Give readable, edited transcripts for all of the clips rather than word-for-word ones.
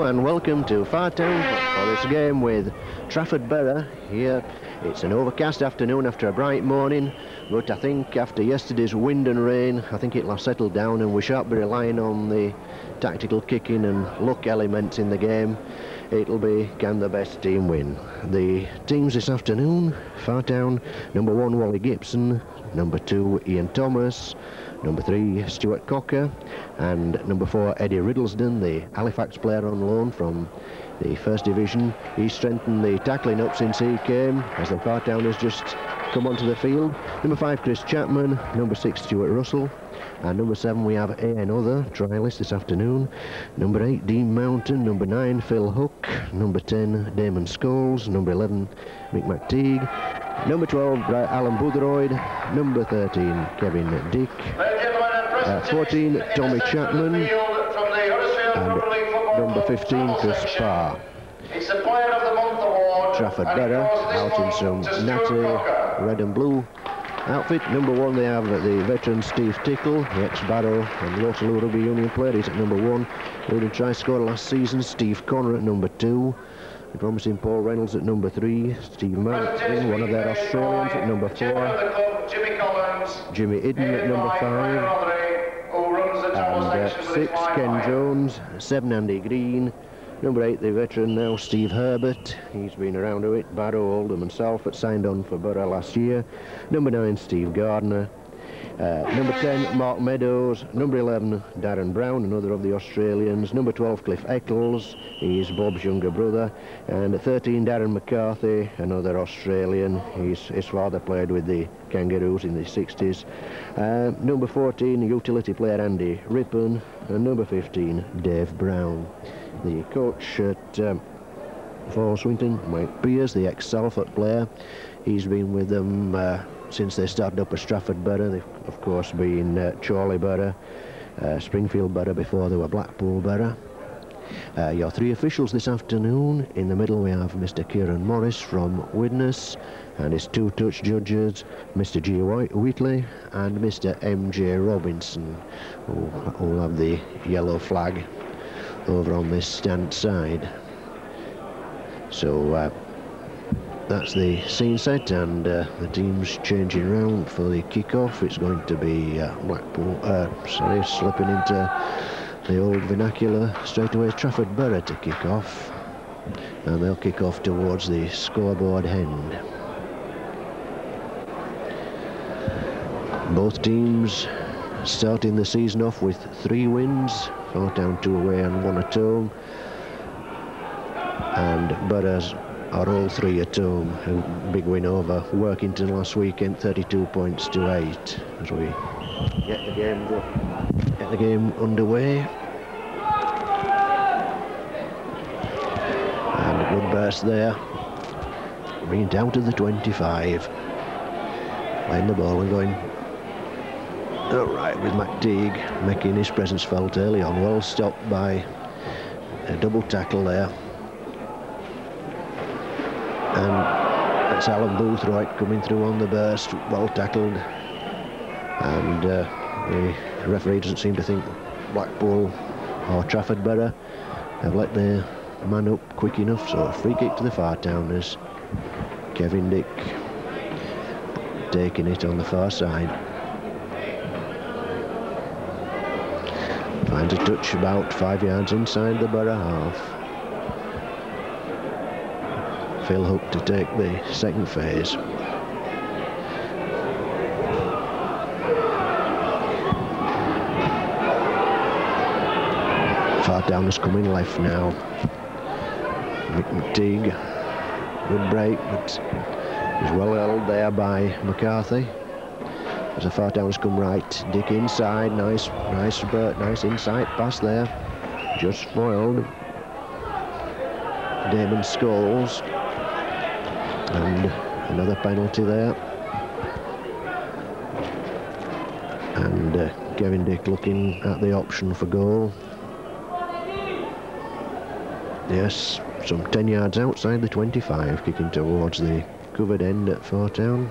Hello and welcome to Fartown for this game with Trafford Borough. Here it's an overcast afternoon after a bright morning, but I think after yesterday's wind and rain I think it'll have settled down and we shan't be relying on the tactical kicking and luck elements in the game. It'll be can the best team win. The teams this afternoon: Fartown, number 1 Wally Gibson, number 2 Ian Thomas, number 3 Stuart Cocker, and number 4 Eddie Riddlesden, the Halifax player on loan from the First Division. He's strengthened the tackling up since he came, as the Fartown has just come onto the field. Number 5 Chris Chapman, number 6 Stuart Russell, and number 7 we have A.N. Other, trialist this afternoon. Number 8 Dean Mountain, number 9 Phil Hook, number 10 Damon Scholes, number 11 Mick McTeague, number 12 Alan Boothroyd, number 13 Kevin Dick, 14 Tommy Chapman, and number 15 Chris Parr. Trafford Borough out in some natty red and blue outfit. Number 1 they have the veteran Steve Tickle, the ex-Barrow and Waterloo Rugby Union player. He's at number 1. Who did try score last season? Steve Connor at number 2. The promising Paul Reynolds at number 3. Steve Martin, one of their Australians, at number 4. Jimmy Idden at number 5. And 6 Ken Jones, 7 Andy Green. Number 8 the veteran now Steve Herbert. He's been around a bit. Barrow, Oldham and Salford, signed on for Borough last year. Number 9 Steve Gardner. Number 10 Mark Meadows. Number 11 Darren Brown, another of the Australians. Number 12 Cliff Eccles, he's Bob's younger brother. And 13 Darren McCarthy, another Australian. His father played with the Kangaroos in the 60s. Number 14 utility player Andy Rippon, and number 15 Dave Brown. The coach at for Swinton, Mike Pearce, the ex-Salford player. He's been with them since they started up as Trafford Borough. They've of course been Chorley Borough, Springfield Borough before they were Blackpool Borough. Your 3 officials this afternoon. In the middle we have Mr. Kieran Morris from Widnes and his 2 touch judges, Mr. G. Wheatley and Mr. M.J. Robinson, who will have the yellow flag over on this stand side. So that's the scene set, and the team's changing round for the kick-off. It's going to be Blackpool, slipping into the old vernacular straight away, Trafford Borough to kick off, and they'll kick off towards the scoreboard end. Both teams starting the season off with 3 wins, Fartown 2 away and 1 at home, and Boroughs are all 3 at home. A big win over Workington last weekend, 32 points to 8, as we get the game underway. And a good burst there, bringing it down to the 25, playing the ball and going right with McTeague, making his presence felt early on. Well stopped by a double tackle there, and that's Alan Boothroyd coming through on the burst, well tackled, and the referee doesn't seem to think Blackpool or Trafford Borough have let their man up quick enough, so free kick to the Fartowners. Kevin Dick taking it on the far side. Finds a touch about 5 yards inside the Borough half. Phil Hook to take the second phase. Fartown is coming left now. Mick McTeague, good break, but is well held there by McCarthy. As the Fartowners come right, Dick inside, nice inside pass there, just spoiled. Damon Scholes, and another penalty there. And Kevin Dick looking at the option for goal. Yes, some 10 yards outside the 25, kicking towards the covered end at Fartown.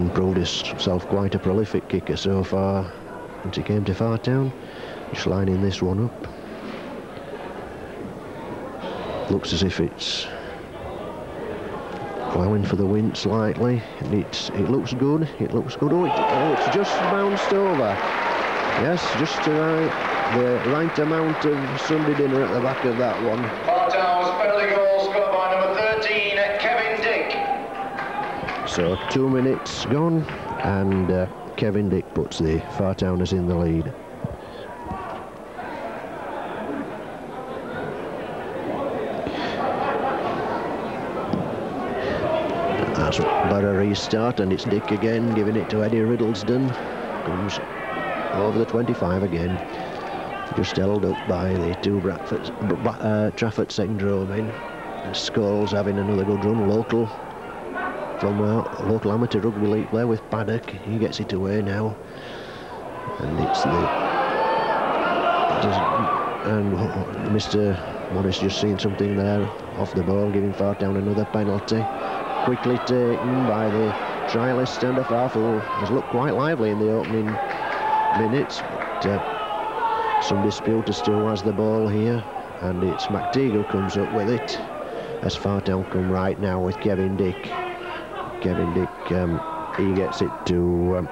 proved himself quite a prolific kicker so far since he came to Fartown. Just lining this one up. Looks as if it's allowing for the wind slightly. It looks good. It looks good. Oh, it's just bounced over. Yes, just the right amount of Sunday dinner at the back of that one. Fartown's penalty goal scored by number 13, Kevin Dick. So 2 minutes gone, and Kevin Dick puts the Fartowners in the lead. That's Borough restart, and it's Dick again, giving it to Eddie Riddlesden. Comes over the 25 again. Just held up by the two Trafford second row men. And Scholes having another good run, local from local amateur rugby league player with Paddock. He gets it away now, and it's Mr. Morris just seen something there off the ball, giving Fartown another penalty. Quickly taken by the trialist centre half, who has looked quite lively in the opening minutes, but some dispute as to who has the ball here, and it's McTeague who comes up with it as Fartown come right now with Kevin Dick. Kevin Dick, he gets it to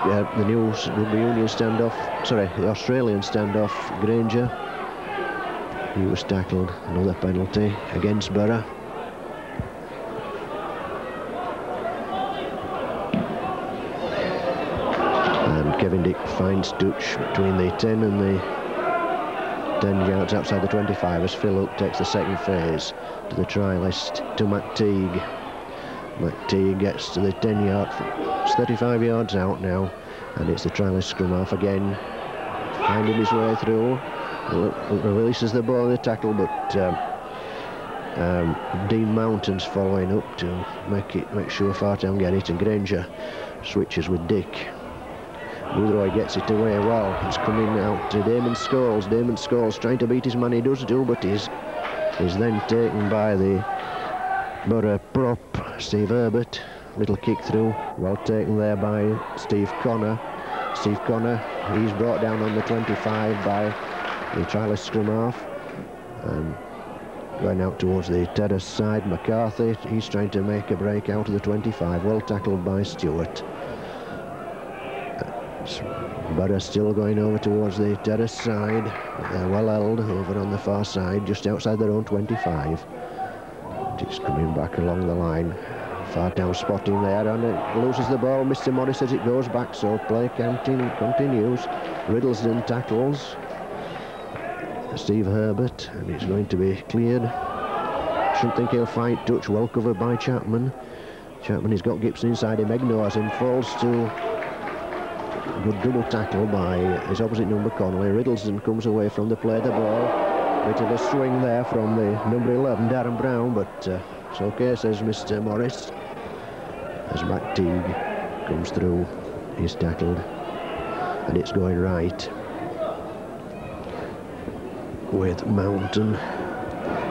the new rugby union standoff, sorry, the Australian standoff, Granger. He was tackled, another penalty against Borough. And Kevin Dick finds touch between the 10 and the 10 yards outside the 25 as Phil Hook takes the second phase to the trialist, to McTeague. McTeague gets to the 10 yard, it's 35 yards out now, and it's the trialist scrum half again, finding his way through. Releases the ball in the tackle, but Dean Mountain's following up to make sure Fartown get it, and Granger switches with Dick. Boothroyd gets it away well. It's coming out to Damon Scholes. Damon Scholes trying to beat his man, he does do, but he's then taken by the Borough prop, Steve Herbert. Little kick through, well taken there by Steve Connor. Steve Connor, he's brought down on the 25 by the trialist scrum half, and going out towards the terrace side, McCarthy, he's trying to make a break out of the 25, well tackled by Stewart. Borough still going over towards the terrace side, they're well held over on the far side, just outside their own 25. It's coming back along the line. Fartown spotting there, and it loses the ball. Mr. Morris as it goes back, so play continues. Riddlesden tackles Steve Herbert, and it's going to be cleared. Shouldn't think he'll fight touch, well covered by Chapman. Chapman has got Gibson inside him, ignores him, falls to good double tackle by his opposite number, Connolly. Riddlesden comes away from the play, the ball. Bit of a swing there from the number 11, Darren Brown, but it's okay, says Mr. Morris. As McTeague comes through, he's tackled, and it's going right with Mountain.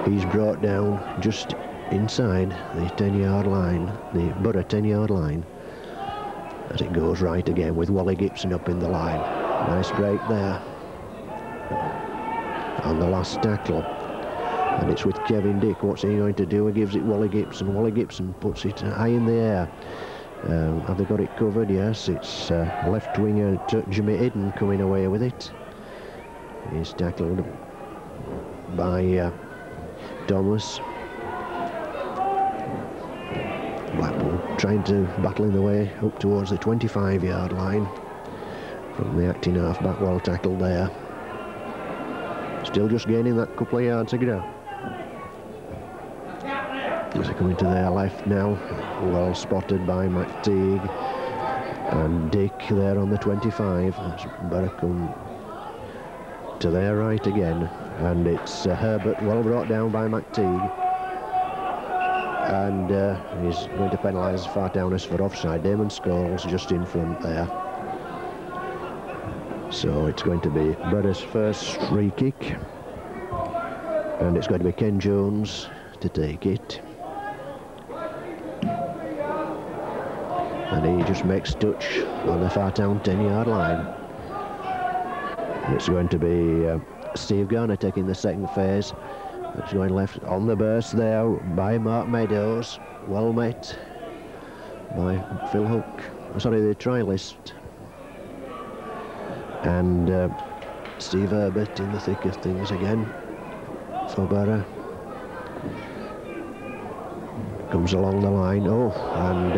He's brought down just inside the 10-yard line, the Borough 10-yard line, as it goes right again with Wally Gibson up in the line. Nice break there on the last tackle, and it's with Kevin Dick. What's he going to do? He gives it Wally Gibson. Wally Gibson puts it high in the air. Have they got it covered? Yes, it's left winger Jimmy Eden coming away with it. He's tackled by Thomas. Blackpool trying to battle in the way up towards the 25-yard line from the acting half-back, well tackled there. Still just gaining that couple of yards ago. As they come into their left now, well spotted by McTeague and Dick there on the 25. Better come to their right again, and it's Herbert, well brought down by McTeague, and he's going to penalise Fartowners for offside. Damon Scholes just in front there. So it's going to be Borough's first free kick, and it's going to be Ken Jones to take it. and he just makes touch on the Fartown 10-yard line. It's going to be Steve Garner taking the second phase. It's going left on the burst there by Mark Meadows. Well met by Phil Hook. Sorry, the trialist. And Steve Herbert in the thick of things again for Borough. Comes along the line. Oh, and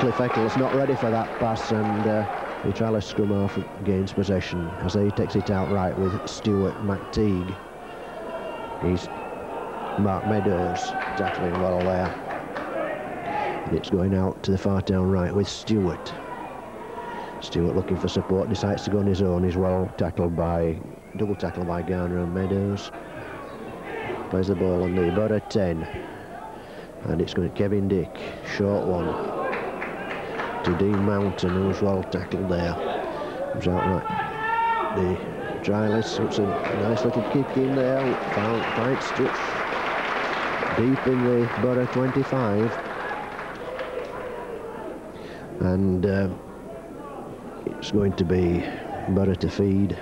Cliff Eccles not ready for that pass, and the trialist scrum half gains possession as he takes it out right with Stuart McTeague. He's Mark Meadows tackling well there. And it's going out to the Fartown right with Stewart. Stewart looking for support, decides to go on his own. He's well tackled by, double tackled by Garner and Meadows. Plays the ball on the Borough 10. And it's going to Kevin Dick, short one to Dean Mountain, who was well tackled there. Comes out right. The trialist puts a nice little kick in there, finds touch deep in the Borough 25. And it's going to be Borough to feed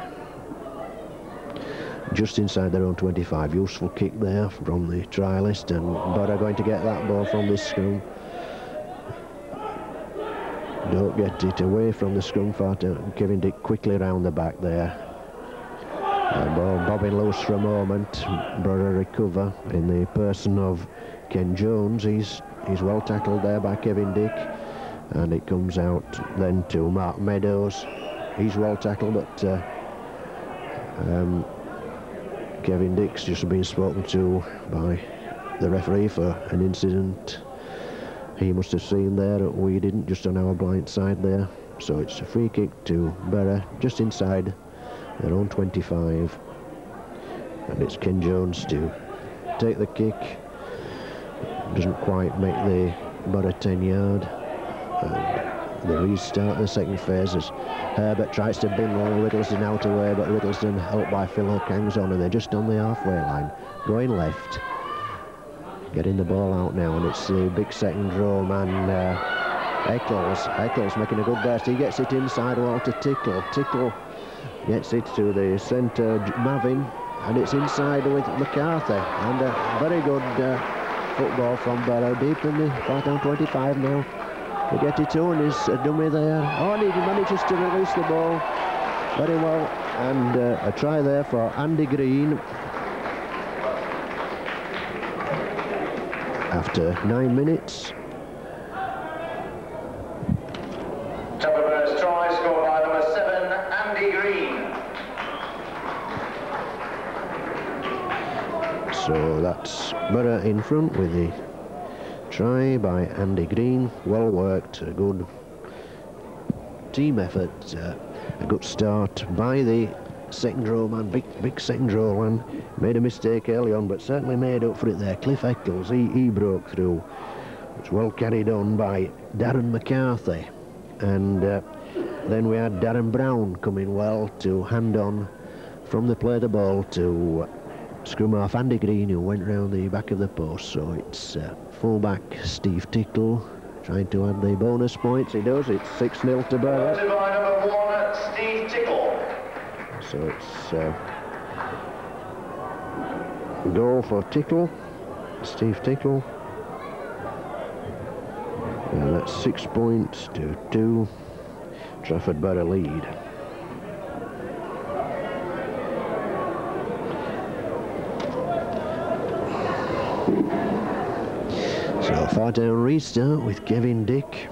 just inside their own 25. Useful kick there from the trialist, and Borough going to get that ball from this scrum. Don't get it away from the scrum. Kevin Dick quickly round the back there. Ball bobbing loose for a moment. Borough recover in the person of Ken Jones. He's well tackled there by Kevin Dick. And it comes out then to Mark Meadows. He's well tackled, but Kevin Dick's just been spoken to by the referee for an incident he must have seen there that we didn't, just on our blind side there. So it's a free kick to Borough just inside their own 25. And it's Ken Jones to take the kick. Doesn't quite make the Borough 10-yard. The restart of the second phase as Herbert tries to bundle Riddleston out away, but Riddleston, helped by Phil Hook, hangs on, and they're just on the halfway line, going left. Getting the ball out now, and it's the big second row man, Eccles making a good burst. He gets it inside well to Tickle. Tickle gets it to the centre, Mavin, and it's inside with McCarthy. And a very good football from Borough, deep in the Fartown 25 now. To get it on is a dummy there. Oh, and he manages to release the ball very well. And a try there for Andy Green. After 9 minutes. Trafford try scored by number 7, Andy Green. So that's Borough in front with the try by Andy Green. Well worked, a good team effort, a good start by the second row man, big second row man. Made a mistake early on, but certainly made up for it there. Cliff Eccles, he broke through. It's well carried on by Darren McCarthy. And then we had Darren Brown coming well to hand on from the play the ball to scrum half Andy Green, who went round the back of the post. So it's full-back Steve Tickle trying to add the bonus points. He does. It's 6-0 to Borough. By number 1, Steve Tickle. So it's goal for Tickle, Steve Tickle. And that's 6 points to 2. Trafford Borough lead. So Fartown restart with Kevin Dick.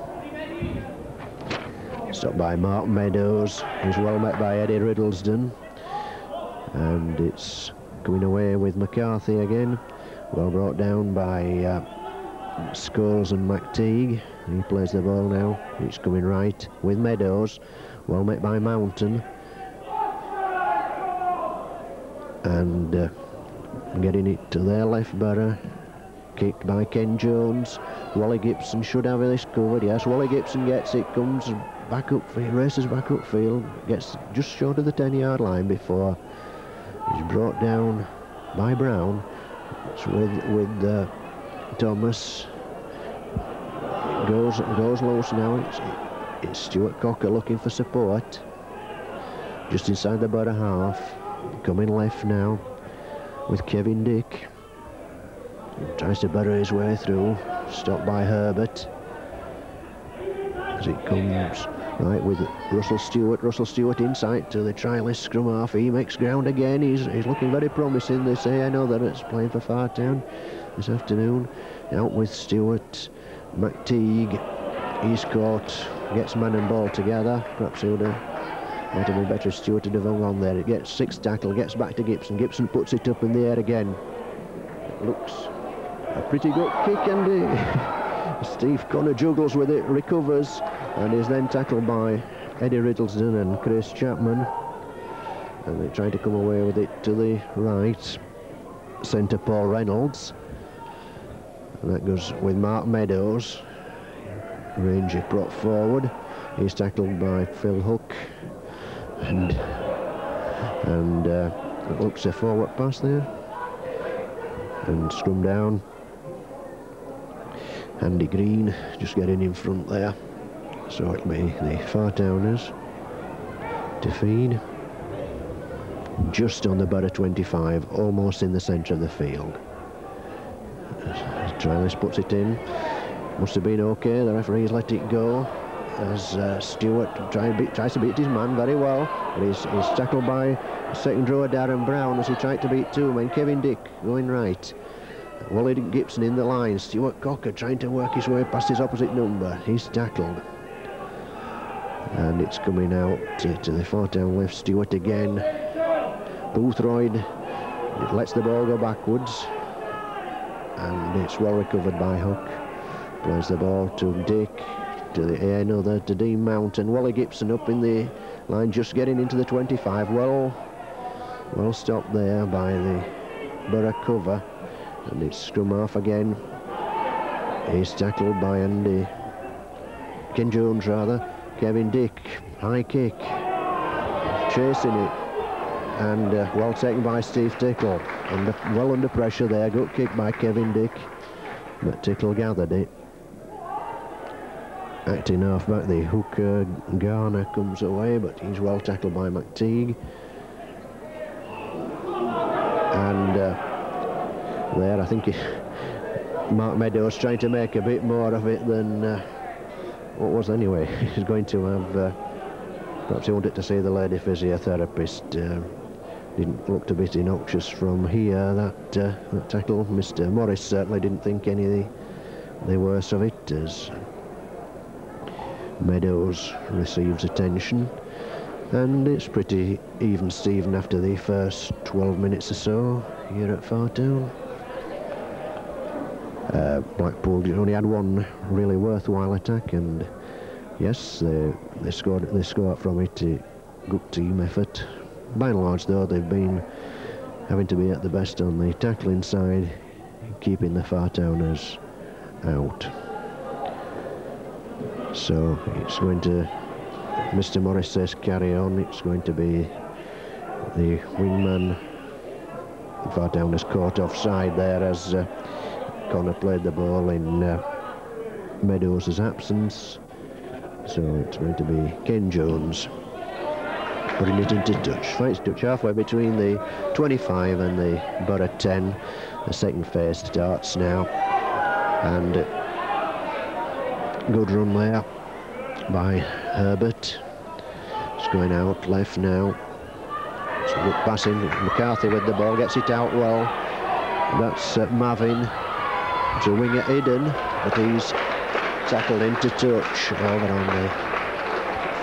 Stopped by Mark Meadows, who's well met by Eddie Riddleston. And it's coming away with McCarthy again. Well brought down by Scholes and McTeague. He plays the ball now. It's coming right with Meadows. Well met by Mountain. And getting it to their left, Borough. Kicked by Ken Jones. Wally Gibson should have this covered. Yes, Wally Gibson gets it, comes back upfield, races back upfield, gets just short of the 10-yard line before he's brought down by Brown. It's with Thomas. goes loose now. It's Stuart Cocker looking for support. Just inside the Borough half. Coming left now with Kevin Dick. He tries to bury his way through. Stopped by Herbert. As it comes right with Russell Stewart. Russell Stewart inside to the trialist scrum half. He makes ground again. He's looking very promising. They say, I know that it's playing for Fartown this afternoon. Out with Stewart. McTeague. He's caught. Gets man and ball together. Perhaps he would have. Might have been better if Stewart had hung on there. It gets 6th tackle, gets back to Gibson. Gibson puts it up in the air again. It looks a pretty good kick, and Steve Connor juggles with it, recovers, and is then tackled by Eddie Riddleston and Chris Chapman. And they try to come away with it to the right. Centre Paul Reynolds. And that goes with Mark Meadows. Ranger brought forward. He's tackled by Phil Hook. And it looks a forward pass there. And scrum down. Andy Green just getting in front there. So it'll be the Fartowners to feed. Just on the Borough 25, almost in the centre of the field. Trialist puts it in. Must have been okay. The referee's let it go. As Stewart tries to beat his man very well, but he's tackled by second rower Darren Brown as he tried to beat 2 men. Kevin Dick going right. Wally Gibson in the line. Stuart Cocker trying to work his way past his opposite number. He's tackled. And it's coming out to the Fartown left. Stewart again. Boothroyd lets the ball go backwards. And it's well recovered by Hook. Plays the ball to Dick. To the another to Dean Mountain. Wally Gibson up in the line, just getting into the 25. Well stopped there by the Borough cover, and it's scrum half again. He's tackled by Ken Jones rather. Kevin Dick, high kick, chasing it, and well taken by Steve Tickle. And well under pressure there. Good kick by Kevin Dick, but Tickle gathered it. Acting half back, the hooker Garner comes away, but he's well tackled by McTeague. And there, I think Mark Meadows trying to make a bit more of it than what was anyway. He's going to have, perhaps he wanted to see the lady physiotherapist. Didn't look a bit innocuous from here, that tackle. Mr. Morris certainly didn't think any of the worse of it, as Meadows receives attention, and it's pretty even Steven after the first 12 minutes or so here at Fartown. Blackpool only had one really worthwhile attack, and yes, they scored from it. Good team effort. By and large, though, they've been having to be at the best on the tackling side, keeping the Fartowners out. So it's going to, Mr. Morris says carry on. It's going to be the wingman. Fartowners caught offside there as Connor played the ball in Meadows' absence. So it's going to be Ken Jones putting it into touch. Fights touch halfway between the 25 and the Borough 10. The second phase starts now, and good run there by Herbert. It's going out left now. It's good passing. McCarthy with the ball, gets it out well. That's Mavin to wing it hidden, but he's tackled into touch over on the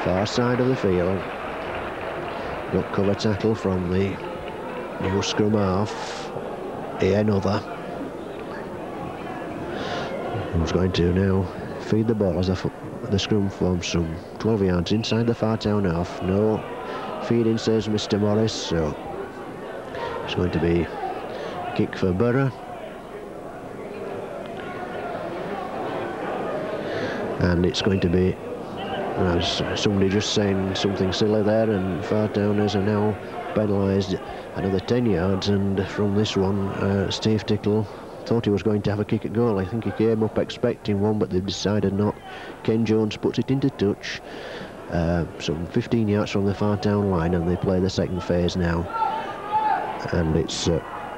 far side of the field. Good cover tackle from the new scrum half. Another. Who's going to now feed the ball as the scrum forms some 12 yards inside the Fartown half. No feeding, says Mr. Morris, so it's going to be a kick for Borough. And it's going to be, as somebody just saying something silly there, and Fartowners are now penalised another 10 yards, and from this one, Steve Tickle thought he was going to have a kick at goal. I think he came up expecting one, but they decided not. Ken Jones puts it into touch, some 15 yards from the Fartown line, and they play the second phase now. And it's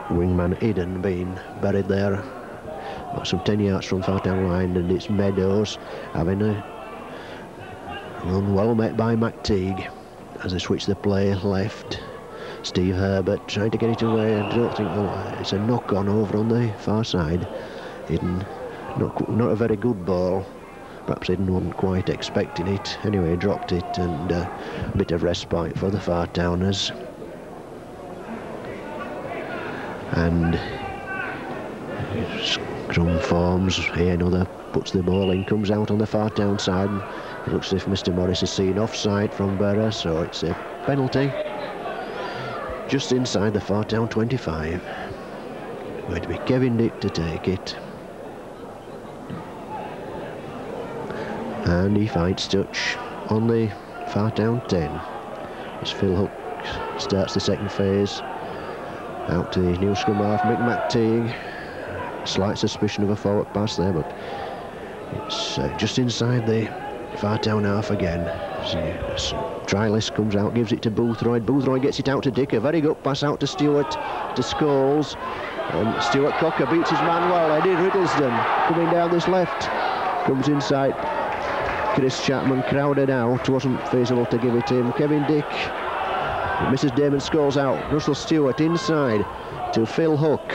wingman Eden being buried there, about some 10 yards from Fartown line, and it's Meadows having a run well met by McTeague as they switch the play left. Steve Herbert trying to get it away. I don't think it's a knock on over on the far side. Eden, not a very good ball. Perhaps Eden wasn't quite expecting it. Anyway, dropped it, and a bit of respite for the Fartowners. And scrum forms. Here another puts the ball in, comes out on the Fartown side. It looks as if Mr. Morris has seen offside from Borough, so it's a penalty. Just inside the Fartown 25. Going to be Kevin Dick to take it. And he fights touch on the Fartown 10. As Phil Hook starts the second phase. Out to the new scrum half, Mick McTeague. Slight suspicion of a forward pass there, but it's just inside the Fartown half again. Trialist comes out, gives it to Boothroyd. Boothroyd gets it out to Dick. A very good pass out to Stewart, to Scholes. And Stuart Cocker beats his man well. Eddie Riddleston coming down this left. Comes inside. Chris Chapman crowded out. Wasn't feasible to give it him. Kevin Dick. Mrs. Damon Scholes out. Russell Stewart inside to Phil Hook.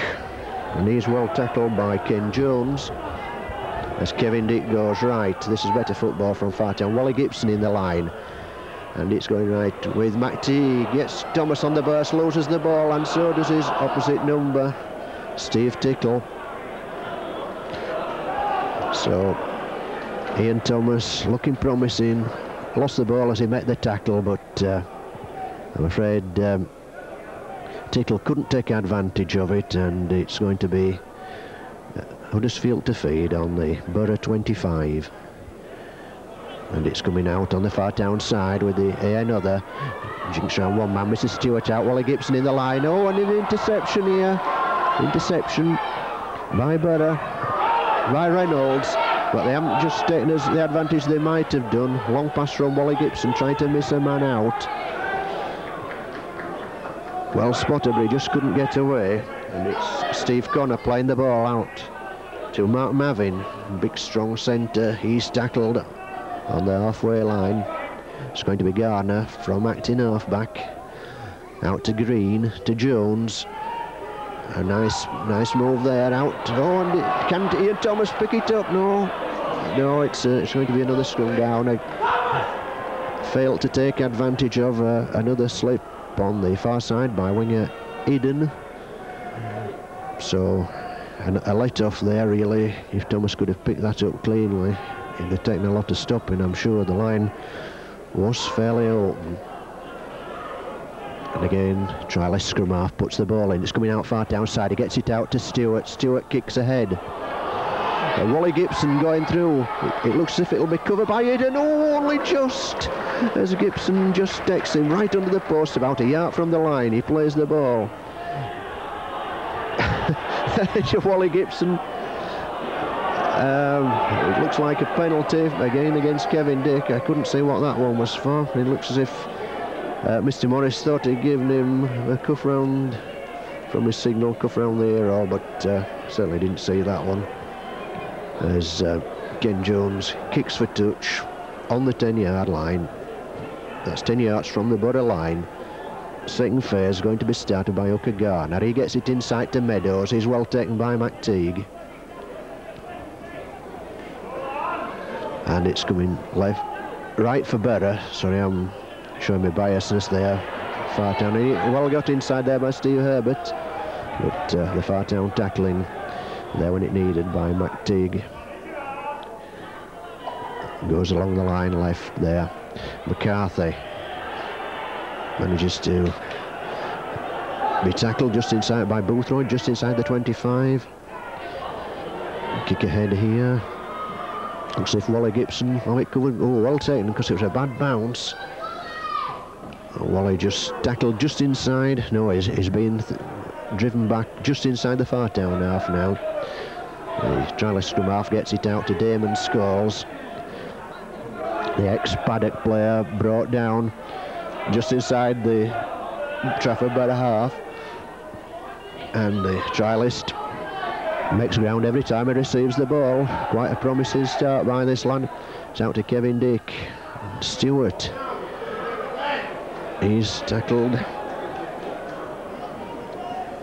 And he's well tackled by Ken Jones. As Kevin Dick goes right. This is better football from Fartown. Wally Gibson in the line. And it's going right with McTeague. Gets Thomas on the burst, loses the ball, and so does his opposite number, Steve Tickle. So Ian Thomas looking promising. Lost the ball as he met the tackle, but I'm afraid Tickle couldn't take advantage of it, and it's going to be Huddersfield to feed on the Borough 25. And it's coming out on the Fartown side with the another. Jinks around one man, Mrs. Stewart out, Wally Gibson in the line. Oh, and an interception here. Interception by Borough, by Reynolds. But they haven't just taken us the advantage they might have done. Long pass from Wally Gibson, trying to miss a man out. Well spotted, but he just couldn't get away. And it's Steve Connor playing the ball out to Mark Mavin, big strong centre. He's tackled on the halfway line. It's going to be Garner from acting half-back. Out to Green, to Jones. A nice move there, out. Oh, and can Ian Thomas pick it up? No, it's going to be another scrum down. Failed to take advantage of another slip on the far side by winger Eden. So a let-off there, really. If Thomas could have picked that up cleanly, he'd have taken a lot of stopping, I'm sure. The line was fairly open. And again, trialist scrum half puts the ball in. It's coming out far down side. He gets it out to Stewart. Stewart kicks ahead. Wally Gibson going through. It looks as if it'll be covered by Eden. Oh, only just. As Gibson just decks him right under the post, about a yard from the line. He plays the ball. Wally Gibson. It looks like a penalty again against Kevin Dick. I couldn't see what that one was for. It looks as if Mr. Morris thought he'd given him a cuff round from his signal, cuff round the ear, but certainly didn't see that one. As Ken Jones kicks for touch on the 10-yard line. That's 10 yards from the Borough line. Second phase going to be started by Hooker Garner. He gets it inside to Meadows. He's well taken by McTeague. And it's coming right for Borough. Sorry, I'm showing my biasness there. Fartown, he well got inside there by Steve Herbert, but the Fartown tackling there when it needed by McTeague. Goes along the line left there. McCarthy manages to be tackled just inside by Boothroyd, just inside the 25. Kick ahead here. Looks as if Wally Gibson, it covered, well taken because it was a bad bounce. Wally just tackled just inside. No, he's been driven back just inside the Fartown half now. The trialist scrum half gets it out to Damon Scholes. The ex-Paddock player brought down just inside the Trafford Borough half. And the trialist makes ground every time he receives the ball. Quite a promising start by this lad. It's out to Kevin Dick. And Stewart. He's tackled.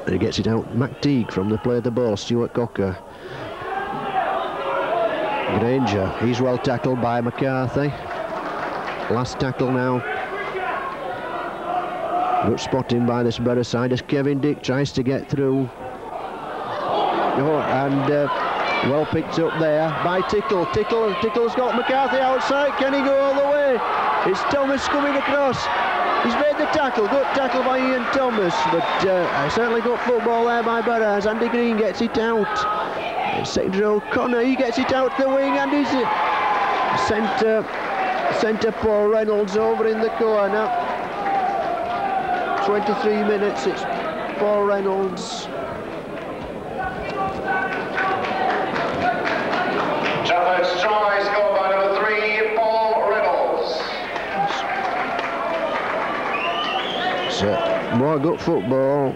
He gets it out. McTeague from the play of the ball. Stuart Cocker. Granger. He's well tackled by McCarthy. Last tackle now. Good spotting by this Borough side as Kevin Dick tries to get through. Oh, and well picked up there by Tickle. Tickle's got McCarthy outside. Can he go all the way? It's Thomas coming across. He's made the tackle. Good tackle by Ian Thomas, but certainly got football there by Borough as Andy Green gets it out. Second row Connor, he gets it out the wing, and he's centre Paul Reynolds over in the corner. 23 minutes, it's Paul Reynolds. Trafford's try scored by number 3, Paul Reynolds. So, more good football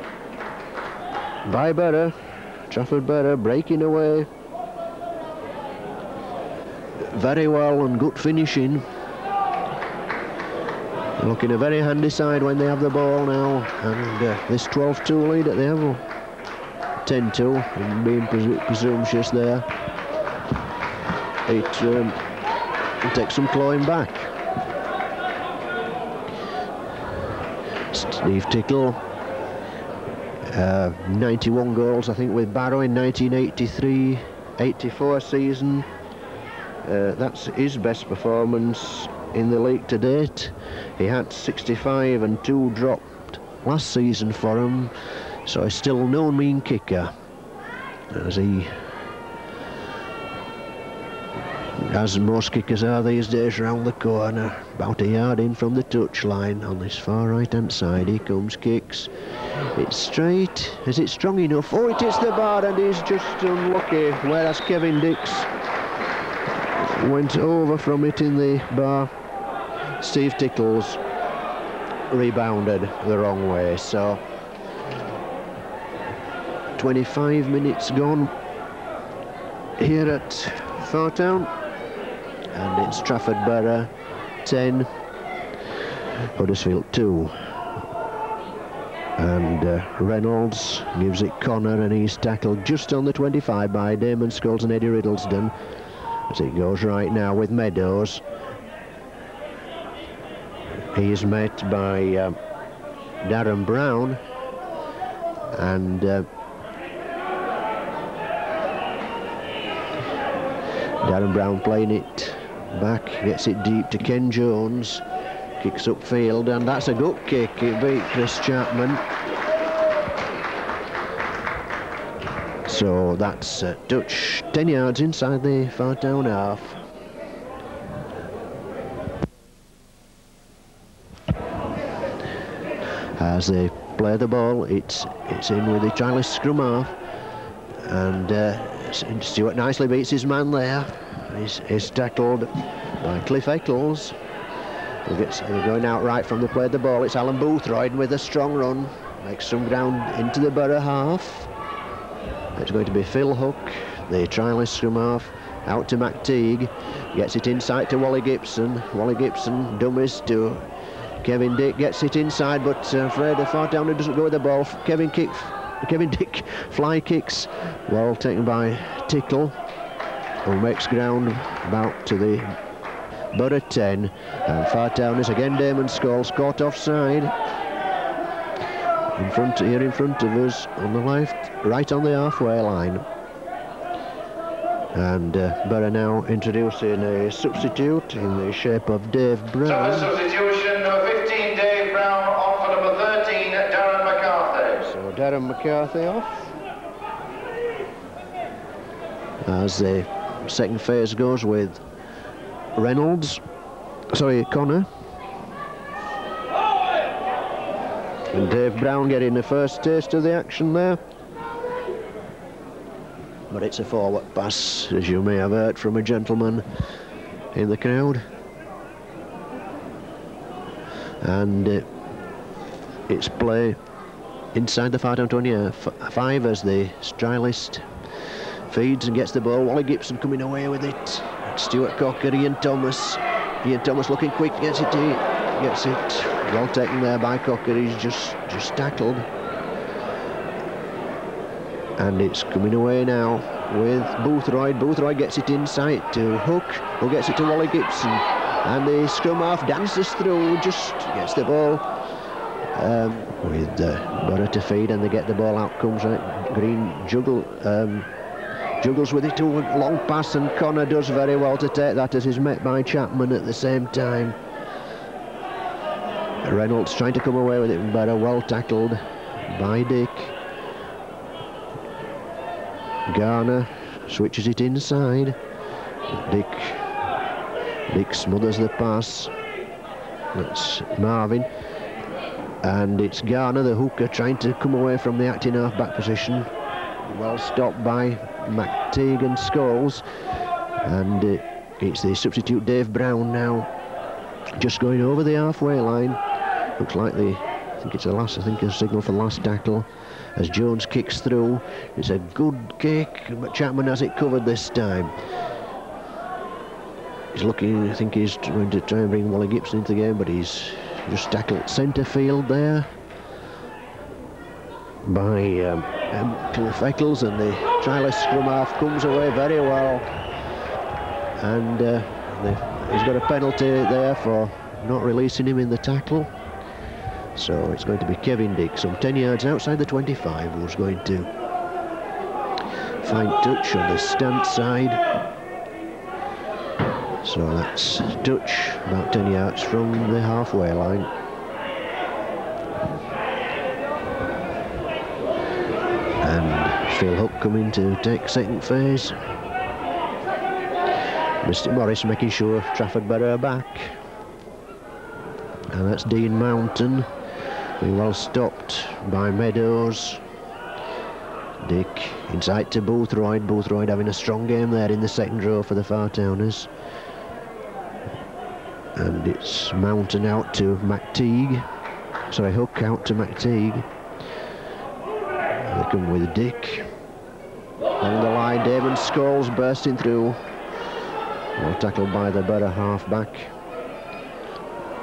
by Borough. Trafford Borough breaking away very well and good finishing. Looking a very handy side when they have the ball now, and this 12-2 lead that they have, 10-2, and being presumptuous there. It takes some clawing back. Steve Tickle, 91 goals I think with Barrow in 1983-84 season. That's his best performance in the league to date. He had 65 and 2 dropped last season for him, so he's still no mean kicker, as most kickers are these days round the corner, about a yard in from the touchline on this far right hand side. He comes, kicks, it's straight. Is it strong enough? Oh, it hits the bar and he's just unlucky, whereas Kevin Dix went over from it in the bar. Steve Tickles rebounded the wrong way. So 25 minutes gone here at Fartown, and it's Trafford Borough 10, Huddersfield 2. And Reynolds gives it Connor, and he's tackled just on the 25 by Damon Scholes and Eddie Riddlesden as it goes right now with Meadows. He is met by Darren Brown, and Darren Brown playing it back, gets it deep to Ken Jones, kicks upfield, and that's a good kick. It beat Chris Chapman. So that's a touch 10 yards inside the Fartown half. As they play the ball, it's in with the trialist scrum half, and Stewart nicely beats his man there. He's tackled by Cliff Eccles. They're going out right from the play of the ball. It's Alan Boothroyd with a strong run, makes some ground into the Borough half. It's going to be Phil Hook, the trialist scrum half, out to McTeague, gets it inside to Wally Gibson. Wally Gibson dummies to Kevin Dick, gets it inside, but Fred Fartown doesn't go with the ball. Kevin Dick fly kicks, well taken by Tickle, who makes ground about to the Borough 10, and Fartown is again Damon Scholes, caught offside. In front of us on the left, right on the halfway line. And Borough now introducing a substitute in the shape of Dave Brown. Substitution, number 15, Dave Brown, off for number 13, Darren McCarthy. So Darren McCarthy off. As the second phase goes with Connor. And Dave Brown getting the first taste of the action there. But it's a forward pass, as you may have heard from a gentleman in the crowd. And it's play inside the Fartown 25 as the stylist feeds and gets the ball. Wally Gibson coming away with it. Stuart Cocker, Ian Thomas. Ian Thomas looking quick, gets it. Well taken there by Cocker. He's just tackled. And it's coming away now with Boothroyd. Boothroyd gets it inside to Hook, who gets it to Wally Gibson. And the scrum half dances through, just gets the ball with Borough to feed, and they get the ball out. Comes Green juggles with it to a long pass, and Connor does very well to take that as he's met by Chapman at the same time. Reynolds trying to come away with it, but well tackled by Dick. Garner switches it inside. Dick smothers the pass. That's Marvin. And it's Garner, the hooker, trying to come away from the acting half-back position. Well stopped by McTeague and Scholes. And it's the substitute Dave Brown now, just going over the halfway line. Looks like I think a signal for the last tackle as Jones kicks through. It's a good kick, but Chapman has it covered this time. He's looking, I think he's going to try and bring Wally Gibson into the game, but he's just tackled centre field there by Cliff Eccles, and the trialist scrum half comes away very well. And he's got a penalty there for not releasing him in the tackle. So it's going to be Kevin Dick, some 10 yards outside the 25, who's going to find touch on the stance side. So that's touch about 10 yards from the halfway line. And Phil Hook coming to take second phase. Mr. Morris making sure Trafford Borough are back. And that's Dean Mountain, being well stopped by Meadows. Dick inside to Boothroyd. Boothroyd having a strong game there in the second row for the Fartowners. And it's Mountain out to McTeague. Sorry, Hook out to McTeague. They come with Dick. Along the line, Damon Scholes bursting through. Well tackled by the Borough half-back.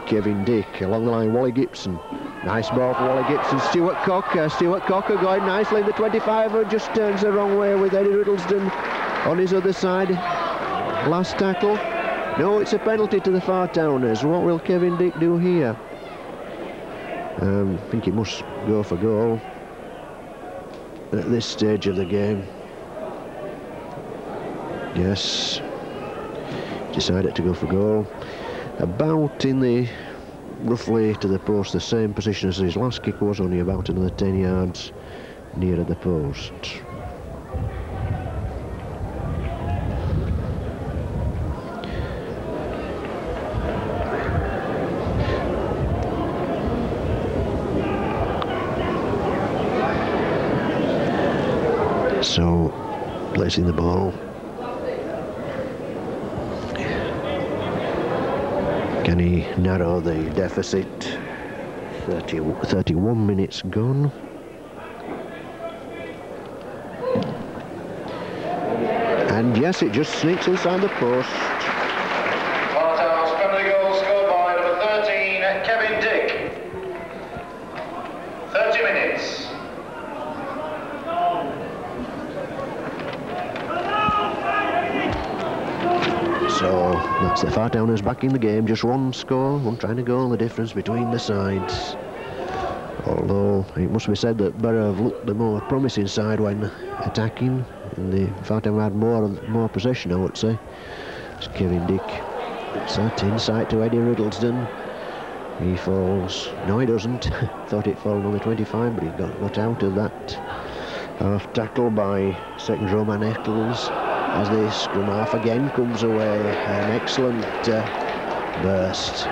Kevin Dick along the line, Wally Gibson. Nice ball for Wally Gibson. Stuart Cocker going nicely in the 25, who just turns the wrong way with Eddie Riddleston on his other side. Last tackle. No, it's a penalty to the Fartowners. What will Kevin Dick do here? I think he must go for goal at this stage of the game. Yes, decided to go for goal. About in the roughly to the post, the same position as his last kick was, only about another 10 yards nearer the post. So, placing the ball. Can he narrow the deficit? 31 minutes gone. And yes, it just sneaks inside the post. Fartown's penalty goal scored by number 13, Kevin Dick. 30 minutes. So that's the Fartowners back in the game. Just one score, one trying to goal, the difference between the sides. Although it must be said that Borough have looked the more promising side when attacking, and the Fartown had more possession, I would say. It's Kevin Dick. It's that inside to Eddie Riddleston. He falls. No, he doesn't. Thought it fell on the 25, but he got out of that half tackle by second row man Eccles. As the scrum half again comes away, an excellent burst.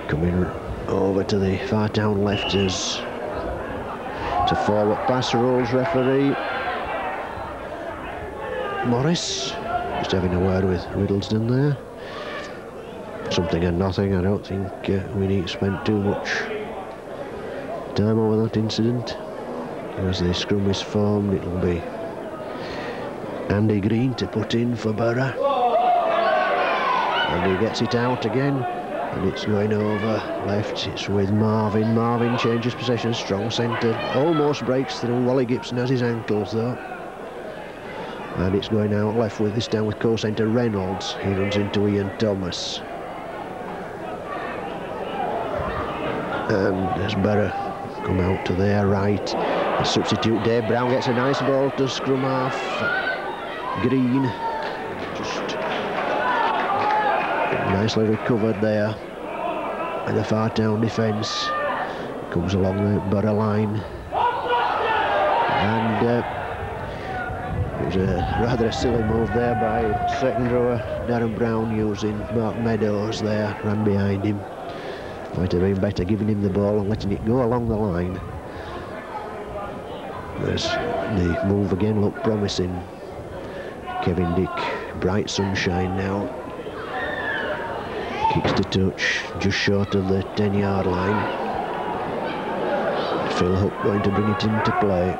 Coming Over to the Fartown left as to forward pass rules referee Morris. Just having a word with Riddlesden there. Something and nothing. I don't think we need to spend too much time over that incident. As the scrum is formed, it'll be Andy Green to put in for Borough. And he gets it out again. And it's going over left. It's with Marvin. Marvin changes possession, strong centre. Almost breaks through. Wally Gibson has his ankles though. And it's going out left with this down with co-centre Reynolds. He runs into Ian Thomas. And as Borough come out to their right, the substitute Dave Brown gets a nice ball to scrum half. Green just nicely recovered there. And the Fartown defence comes along the Borough line. And it was a rather silly move there by second rower Darren Brown, using Mark Meadows there, ran behind him. Might have been better giving him the ball and letting it go along the line. As the move again looked promising. Kevin Dick, bright sunshine now. Kicks to touch, just short of the 10-yard line. Phil Hook going to bring it into play.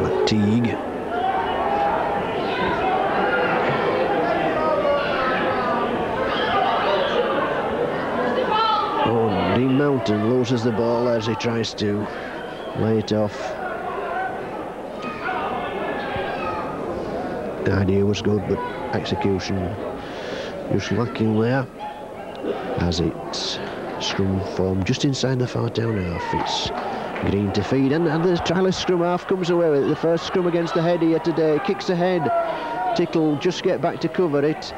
McTeague. Oh, Dean Mountain loses the ball as he tries to lay it off. The idea was good, but execution just lacking there. As it's scrum form just inside the Fartown half. It's Green to feed, and the trialist scrum half comes away with it. The first scrum against the head here today. Kicks ahead. Tickle just get back to cover it,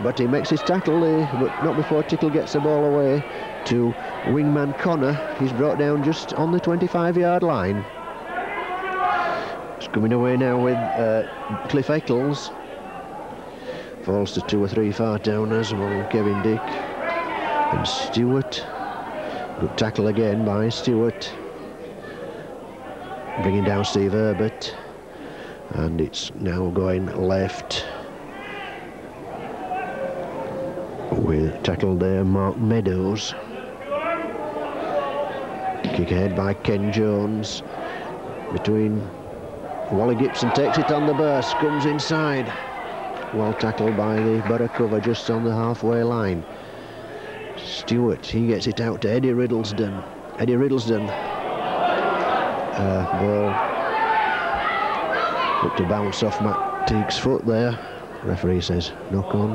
but he makes his tackle, but not before Tickle gets the ball away to wingman Connor. He's brought down just on the 25-yard line. It's coming away now with Cliff Eccles. Falls to 2 or 3 Fartowners among Kevin Dick and Stewart. Good tackle again by Stewart. Bringing down Steve Herbert. And it's now going left. With tackle there, Mark Meadows. Kick ahead by Ken Jones. Between Wally Gibson, takes it on the burst, comes inside. Well tackled by the Borough cover just on the halfway line. Stewart, he gets it out to Eddie Riddlesden. Eddie Riddlesden. Ball looked to bounce off Matt Teague's foot there. Referee says knock on.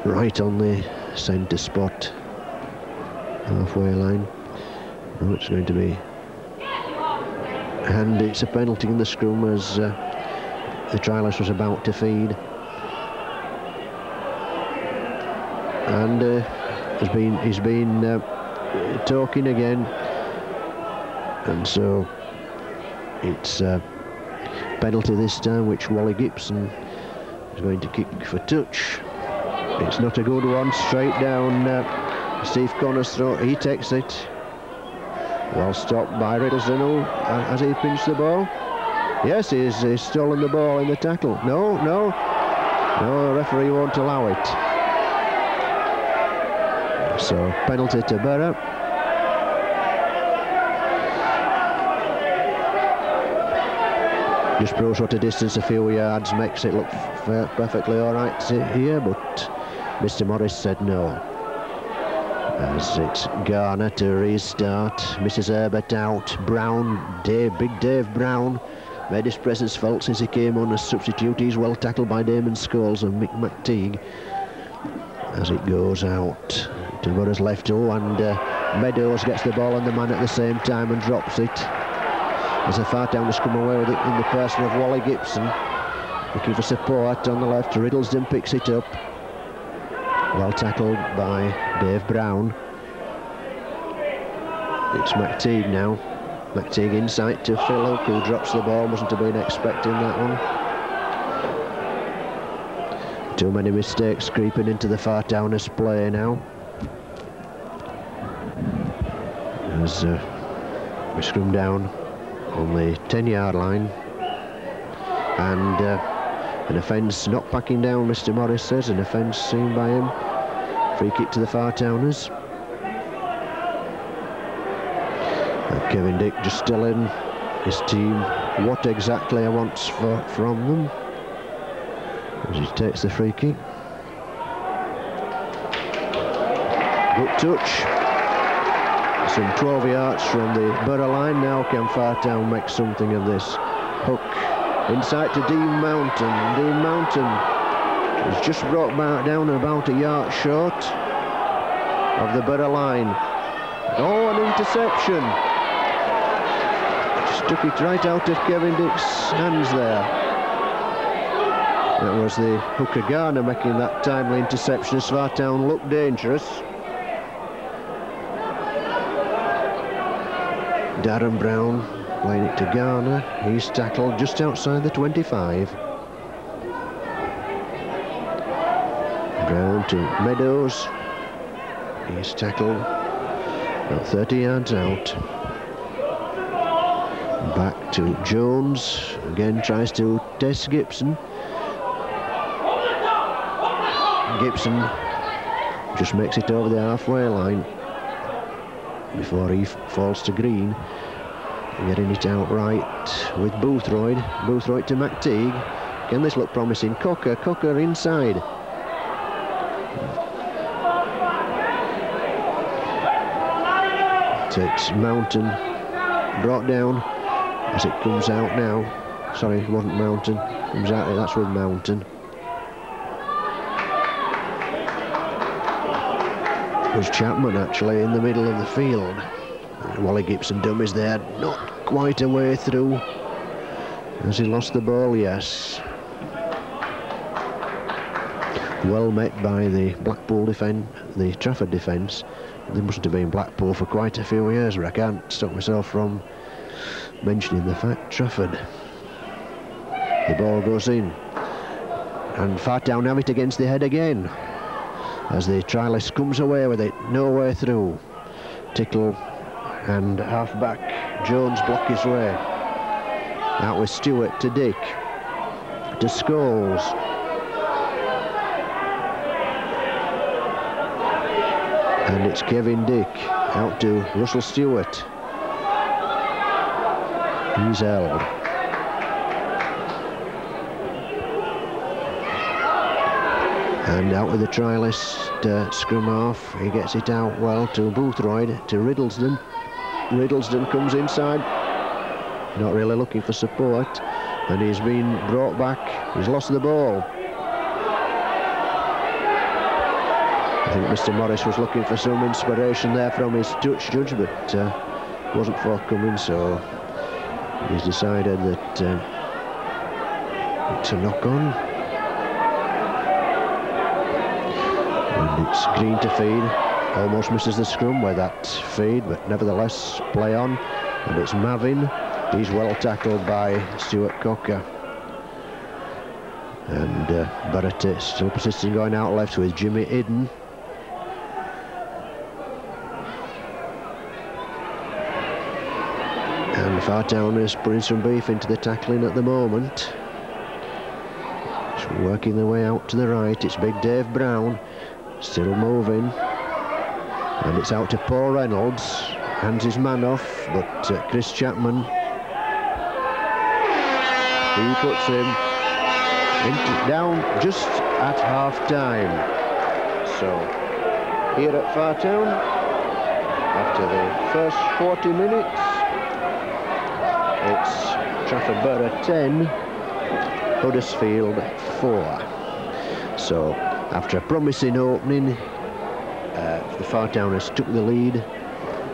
Right on the centre spot. Halfway line. Oh, it's going to be. And it's a penalty in the scrum as the trialist was about to feed. And he's been talking again, and so it's a penalty this time, which Wally Gibson is going to kick for touch. It's not a good one, straight down Steve Connor's throat. He takes it. Well stopped by Riddlesden. Has he pinched the ball? Yes, he's stolen the ball in the tackle. No, the referee won't allow it. So penalty to Borough. Just proves what a distance, a few yards, makes it look perfectly all right here, but Mr. Morris said no. As it's Garner to restart. Mrs. Herbert out. Brown, Big Dave Brown, made his presence felt since he came on as substitute. He's well tackled by Damon Scholes and Mick McTeague. As it goes out to Borough's left. Oh, and Meadows gets the ball on the man at the same time and drops it. As the Fartowners come away with it in the person of Wally Gibson. Looking for support on the left. Riddlesden picks it up. Well tackled by Dave Brown. It's McTeague now. McTeague inside to Phil Hook, who drops the ball. Wasn't to be expecting that one. Too many mistakes creeping into the Fartowners play now. As we scrum down on the 10-yard line, and an offence not backing down, Mr. Morris says, an offence seen by him. Free kick to the Fartowners. And Kevin Dick just telling his team what exactly he wants from them as he takes the free kick. Good touch. Some 12 yards from the Borough line. Now can Fartown make something of this? Hook inside to Dean Mountain. Dean Mountain is just brought back down about a yard short of the Borough line. Oh, an interception. Just took it right out of Kevin Dick's hands there. That was the hooker Garner making that timely interception as Fartown looked dangerous. Darren Brown playing it to Garner. He's tackled just outside the 25. Brown to Meadows. He's tackled about 30 yards out. Back to Jones. Again tries to test Gibson. Gibson just makes it over the halfway line before he falls to Green. Getting it out right with Boothroyd. Boothroyd to McTeague. Can this look promising? Cocker inside. Takes Mountain. Brought down as it comes out now. Sorry, it wasn't Mountain. Comes out, that's with Mountain. It was Chapman actually in the middle of the field. Wally Gibson dummies there, not quite a way through. Has he lost the ball? Yes. Well met by the Blackpool defence, the Trafford defence. They must have been Blackpool for quite a few years, but I can't stop myself from mentioning the fact. Trafford. The ball goes in. And Fartown have it against the head again, as the trialist comes away with it, no way through. Tickle and half-back Jones block his way. Out with Stewart to Dick. To Scholes. And it's Kevin Dick out to Russell Stewart. He's held. And out with the trialist scrum half. He gets it out well to Boothroyd, to Riddlesden. Riddlesden comes inside, not really looking for support, and he's been brought back. He's lost the ball. I think Mr. Morris was looking for some inspiration there from his touch judge, but wasn't forthcoming, so he's decided that it's a knock-on. And it's Green to feed. Almost misses the scrum with that feed, but nevertheless play on. And it's Mavin. He's well tackled by Stuart Cocker. And Barrett still persisting, going out left with Jimmy Idden. And Fartown is putting some beef into the tackling at the moment. Just working their way out to the right. It's big Dave Brown, still moving. And it's out to Paul Reynolds. Hands his man off, but Chris Chapman, he puts him down just at half-time. So here at Fartown, after the first 40 minutes, it's Trafford Borough 10, Huddersfield 4. So after a promising opening, the Fartowners took the lead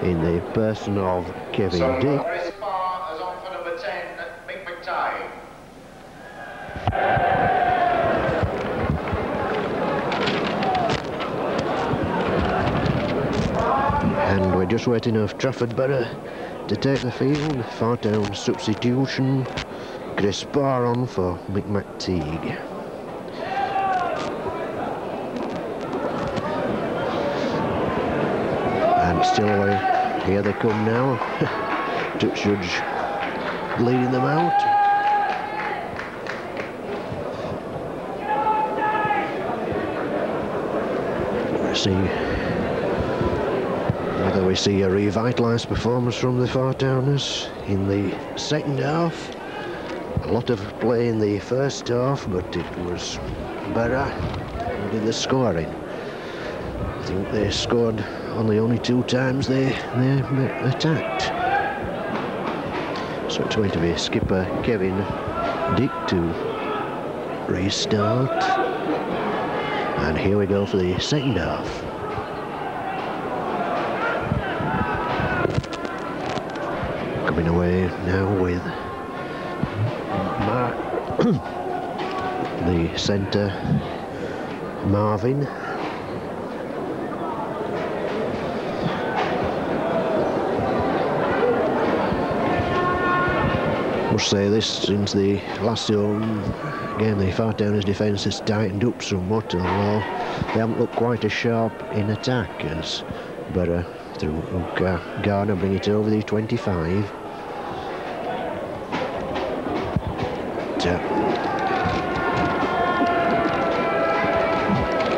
in the person of Kevin Dick. As far as on for number 10, Mick McTighe. And we're just waiting for Trafford Borough to take the field. Fartown substitution. Chris Barr on for Mick McTeague. Still here they come now. Dutch judge leading them out. Let's see whether we see a revitalised performance from the Fartowners in the second half. A lot of play in the first half, but it was Borough who did the scoring. I think they scored only 2 times they attacked. So it's going to be skipper Kevin Dick to restart. And here we go for the second half. Coming away now with the centre Marvin. Must say this, since the last home game the Fartowners defence has tightened up somewhat, although they haven't looked quite as sharp in attack as Borough through Garner bring it over the 25.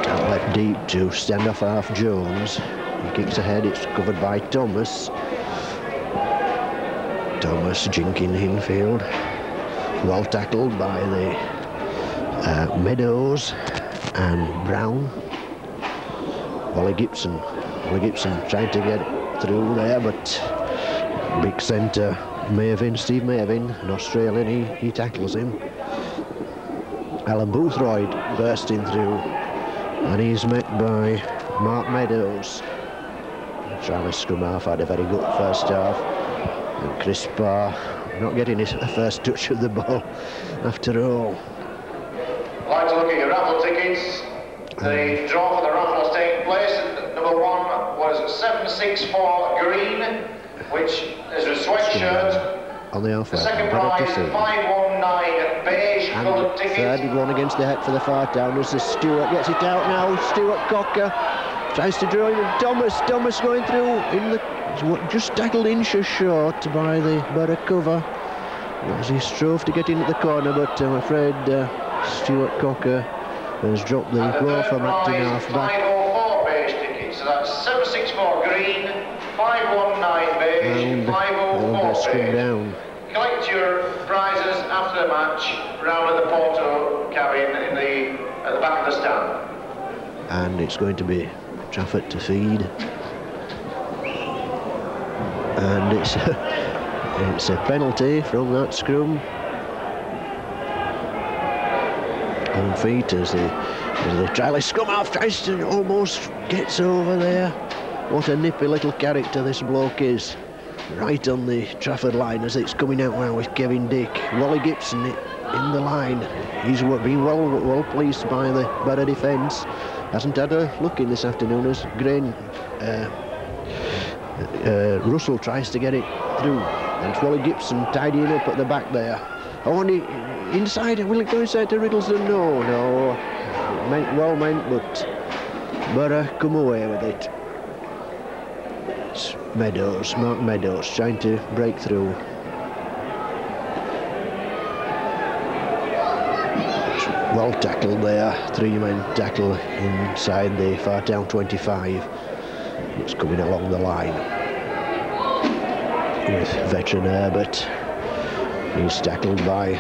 Outlet deep to stand off half Jones. He kicks ahead, it's covered by Thomas. Thomas jinking infield. Well tackled by the Meadows and Brown. Wally Gibson trying to get through there, but big centre Steve Mavin, an Australian, he tackles him. Alan Boothroyd bursting through, and he's met by Mark Meadows. Travis scrum half had a very good first half, and Chris Parr not getting his first touch of the ball after all. I'd like to look at your raffle tickets. The draw for the raffle has taken place. Number 1 was 764 green, which is a sweatshirt. On the offer. The second prize, 519 beige coloured ticket. Third one against the head for the Fartowners as Stewart gets it out now. Stuart Cocker tries to draw him. Thomas going through in the just tackled inches short by the Borough cover as he strove to get in at the corner, but I'm afraid Stuart Cocker has dropped the ball from acting half back. 504 beige tickets, so that's 764 green, 519 beige, 504 beige. Down. Collect your prizes after the match round at the Porto cabin at the back of the stand. And it's going to be Trafford to feed. And it's a penalty from that scrum. On feet as the trial scrum half tries to almost gets over there. What a nippy little character this bloke is. Right on the Trafford line as it's coming out now with Kevin Dick. Wally Gibson in the line. He's been well pleased by the Borough defence. Hasn't had a look in this afternoon as Russell tries to get it through. And it's Wally Gibson tidying up at the back there. Oh, and inside, will it go inside to Riddlesden? No. Well meant, but Borough come away with it. It's Mark Meadows trying to break through. Well tackled there, 3-man tackle inside the Fartown 25. It's coming along the line with veteran Herbert. He's tackled by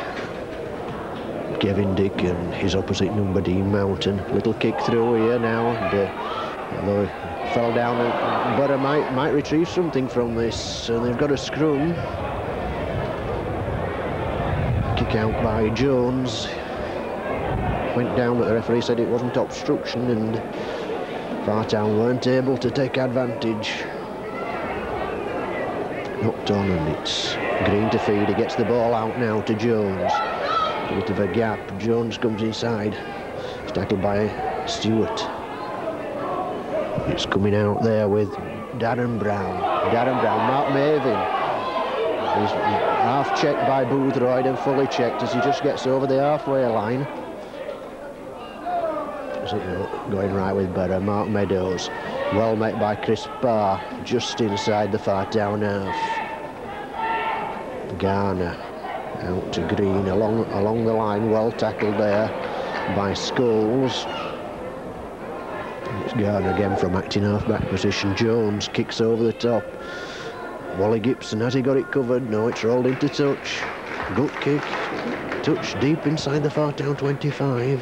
Kevin Dick and his opposite number Dean Mountain. Little kick through here now, and although he fell down, Borough might retrieve something from this, and they've got a scrum. Kick out by Jones. Went down, but the referee said it wasn't obstruction, and Fartown weren't able to take advantage. Knocked on, and it's Green to feed. He gets the ball out now to Jones. A bit of a gap. Jones comes inside. It's tackled by Stewart. It's coming out there with Darren Brown. Mark Mavin. He's half checked by Boothroyd and fully checked as he just gets over the halfway line. Going right with Borough. Mark Meadows. Well met by Chris Barr, just inside the Fartown half. Garner out to Green, along the line, well tackled there by Scholes. It's Garner again from acting half-back position. Jones kicks over the top. Wally Gibson, has he got it covered? No, it's rolled into touch. Good kick. Touch deep inside the Fartown 25.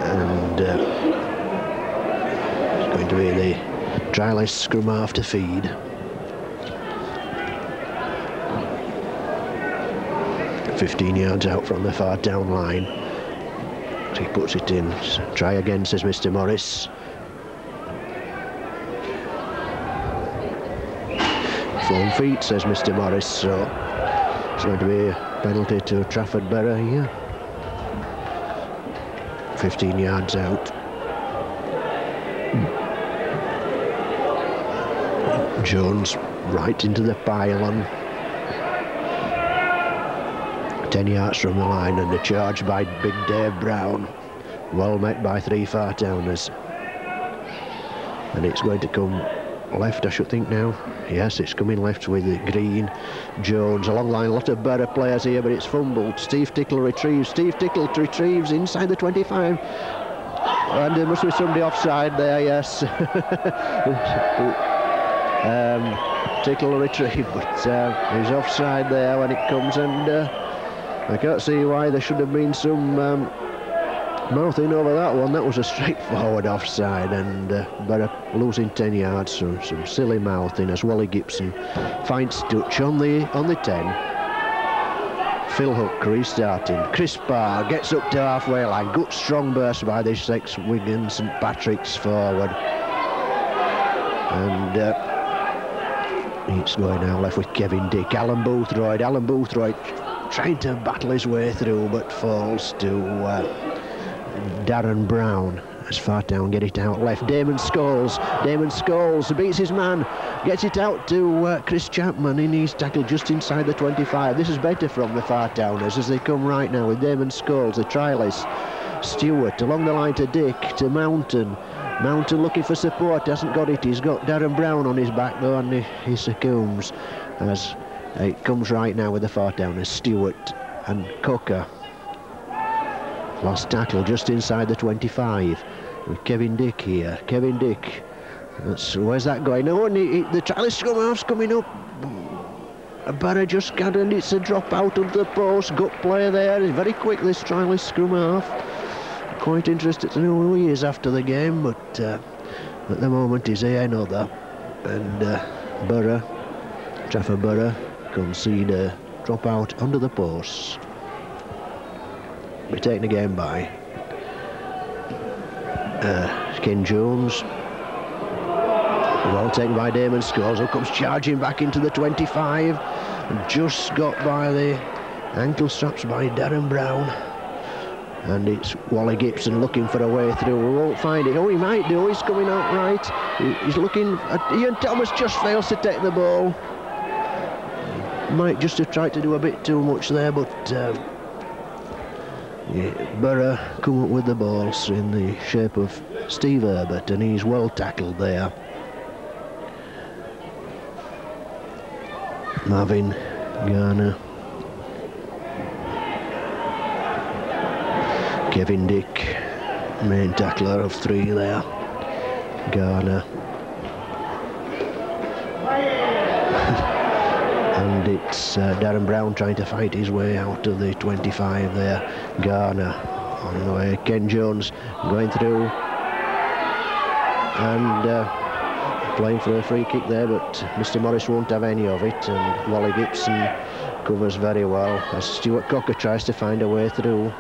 And it's going to be the trialist scrum half to feed. "15 yards out from the Fartown line. He puts it in. Try again, says Mr. Morris. 4 feet, says Mr. Morris, so it's going to be a penalty to Trafford Borough here. 15 yards out. Jones right into the pylon. 10 yards from the line, and a charge by Big Dave Brown. Well met by 3 Fartowners. And it's going to come left, I should think now. Yes, it's coming left with Green, Jones, along line. A lot of Borough players here, but it's fumbled. Steve Tickle retrieves. Steve Tickle retrieves inside the 25. And there must be somebody offside there, yes. Tickle retrieve, but he's offside there when it comes, and I can't see why there should have been some mouthing over that one. That was a straightforward offside, and Borough losing 10 yards, so some silly mouthing as Wally Gibson finds touch on the 10. Phil Hook restarting. Chris Barr gets up to halfway line. Good strong burst by this ex-Wigan St Patrick's forward. And it's going now left with Kevin Dick. Alan Boothroyd trying to battle his way through, but falls to Darren Brown as Fartown get it out left. Damon Scholes beats his man, gets it out to Chris Chapman in his tackle just inside the 25. This is better from the Fartowners as they come right now with Damon Scholes, the trialist. Stewart along the line to Dick, to Mountain looking for support, hasn't got it. He's got Darren Brown on his back though, and he succumbs as it comes right now with the Fartowners. Stewart and Cocker. Lost tackle just inside the 25 with Kevin Dick here. Kevin Dick. Where's that going? No, and the trialist scrum half's coming up. Barra just got, and it's a drop out of the post. Gut play there. He's very quick, this trialist scrum half. Quite interested to know who he is after the game, but at the moment he's another. And Trafford Borough concede a drop out under the posts. We're taking the game by Ken Jones. Well taken by Damon Scholes, who comes charging back into the 25 and just got by the ankle straps by Darren Brown. And it's Wally Gibson looking for a way through. We won't find it. Oh, he might do. He's coming out right. He's looking at Ian Thomas, just fails to take the ball. Might just have tried to do a bit too much there, but Borough come up with the balls in the shape of Steve Herbert, and he's well tackled there. Marvin Garner. Kevin Dick, main tackler of 3 there. Garner. And it's Darren Brown trying to fight his way out of the 25 there. Garner on the way. Ken Jones going through and playing for a free kick there, but Mr. Morris won't have any of it, and Wally Gibson covers very well as Stuart Cocker tries to find a way through.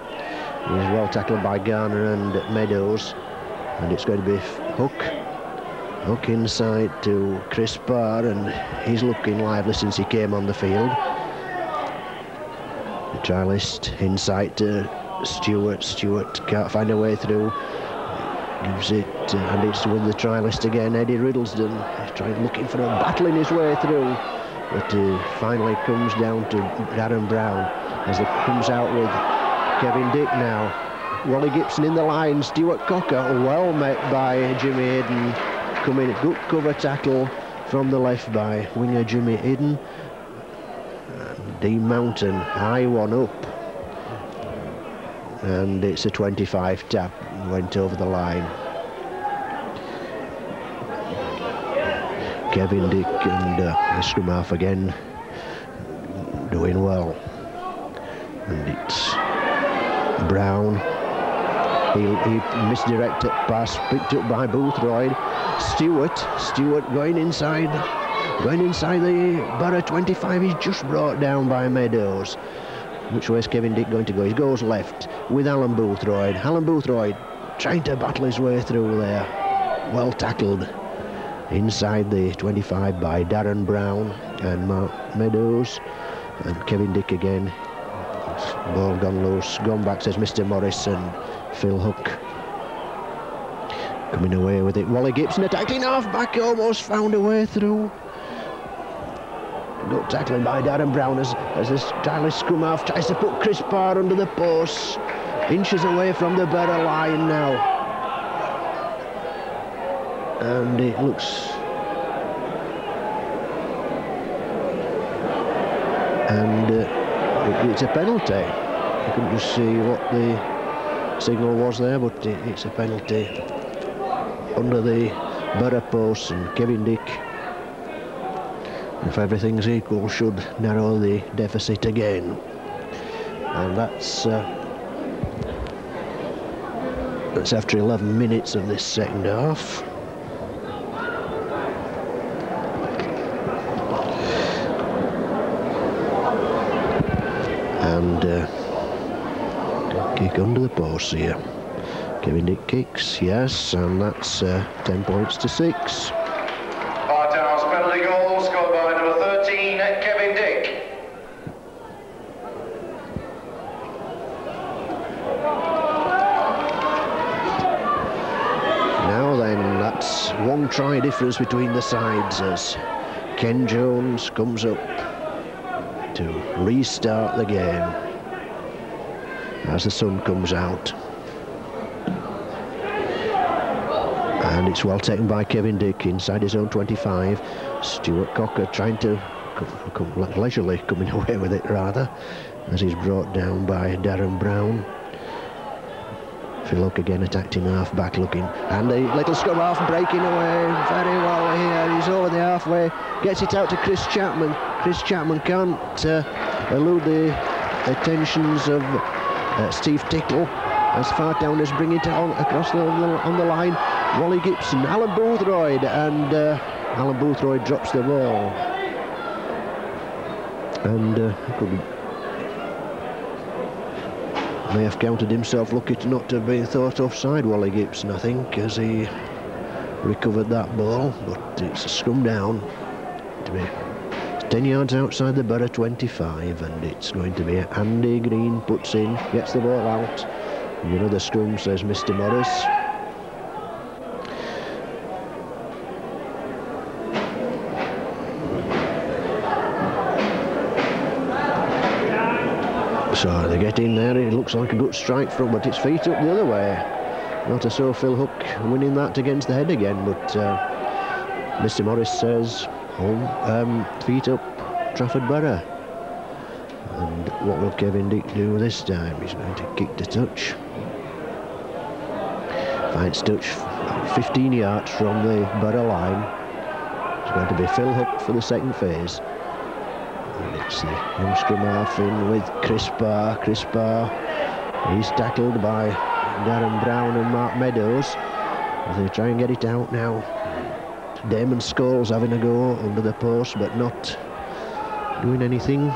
He's well tackled by Garner and Meadows, and it's going to be Hook inside to Chris Barr, and he's looking lively since he came on the field. The trialist inside to Stewart can't find a way through, gives it, and it's with the trialist again, Eddie Riddlesden. He's looking for battling his way through, but finally comes down to Darren Brown as it comes out with Kevin Dick now. Wally Gibson in the line. Stuart Cocker well met by Jimmy Eden. Coming good cover tackle from the left by winger Jimmy Eden. Dean Mountain, high one up. And it's a 25 tap. Went over the line. Kevin Dick and the scrum half again doing well. And it's Brown. He misdirected pass, picked up by Boothroyd. Stewart going inside the Borough 25. He's just brought down by Meadows. Which way is Kevin Dick going to go? He goes left with Alan Boothroyd. Alan Boothroyd trying to battle his way through there. Well tackled inside the 25 by Darren Brown and Mark Meadows. And Kevin Dick again. Ball gone loose. Gone back, says Mr. Morris, and Phil Hook coming away with it. Wally Gibson attacking half back, almost found a way through. Good tackling by Darren Brown as this stylish scrum half tries to put Chris Parr under the post. Inches away from the Borough line now. And it looks... And it's a penalty. I couldn't just see what the signal was there, but it's a penalty under the Borough post, and Kevin Dick, if everything's equal, should narrow the deficit again. And that's after 11 minutes of this second half. And kick under the post here. Kevin Dick kicks, yes, and that's 10 points to 6. Fartown's penalty goal scored by number 13, Kevin Dick. Now then, that's one try difference between the sides as Ken Jones comes up to restart the game as the sun comes out. And it's well taken by Kevin Dick inside his own 25. Stuart Cocker trying to leisurely coming away with it rather, as he's brought down by Darren Brown. Phil Hook again attacked him half back looking, and the little scrum half breaking away very well here. He's over the halfway, gets it out to Chris Chapman. Chris Chapman can't elude the attentions of Steve Tickle as Fartowners bring it on across on the line. Wally Gibson, Alan Boothroyd, and Alan Boothroyd drops the ball. And may have counted himself lucky to not to have been thought offside, Wally Gibson, I think, as he recovered that ball. But it's a scrum down to be 10 yards outside the Borough 25, and it's going to be Andy Green puts in, gets the ball out. And another scrum, says Mr. Morris. So they get in there, it looks like a good strike from, but it's feet up the other way. Not a so Phil Hook winning that against the head again, but Mr. Morris says, feet up Trafford Borough. And what will Kevin Dick do this time? He's going to kick to touch. Finds touch 15 yards from the Borough line. It's going to be Phil Hook for the second phase. And it's the young scrum half in with Chris Parr. Chris Parr, he's tackled by Darren Brown and Mark Meadows. They try and get it out now. Damon Scholes having a go under the post, but not doing anything.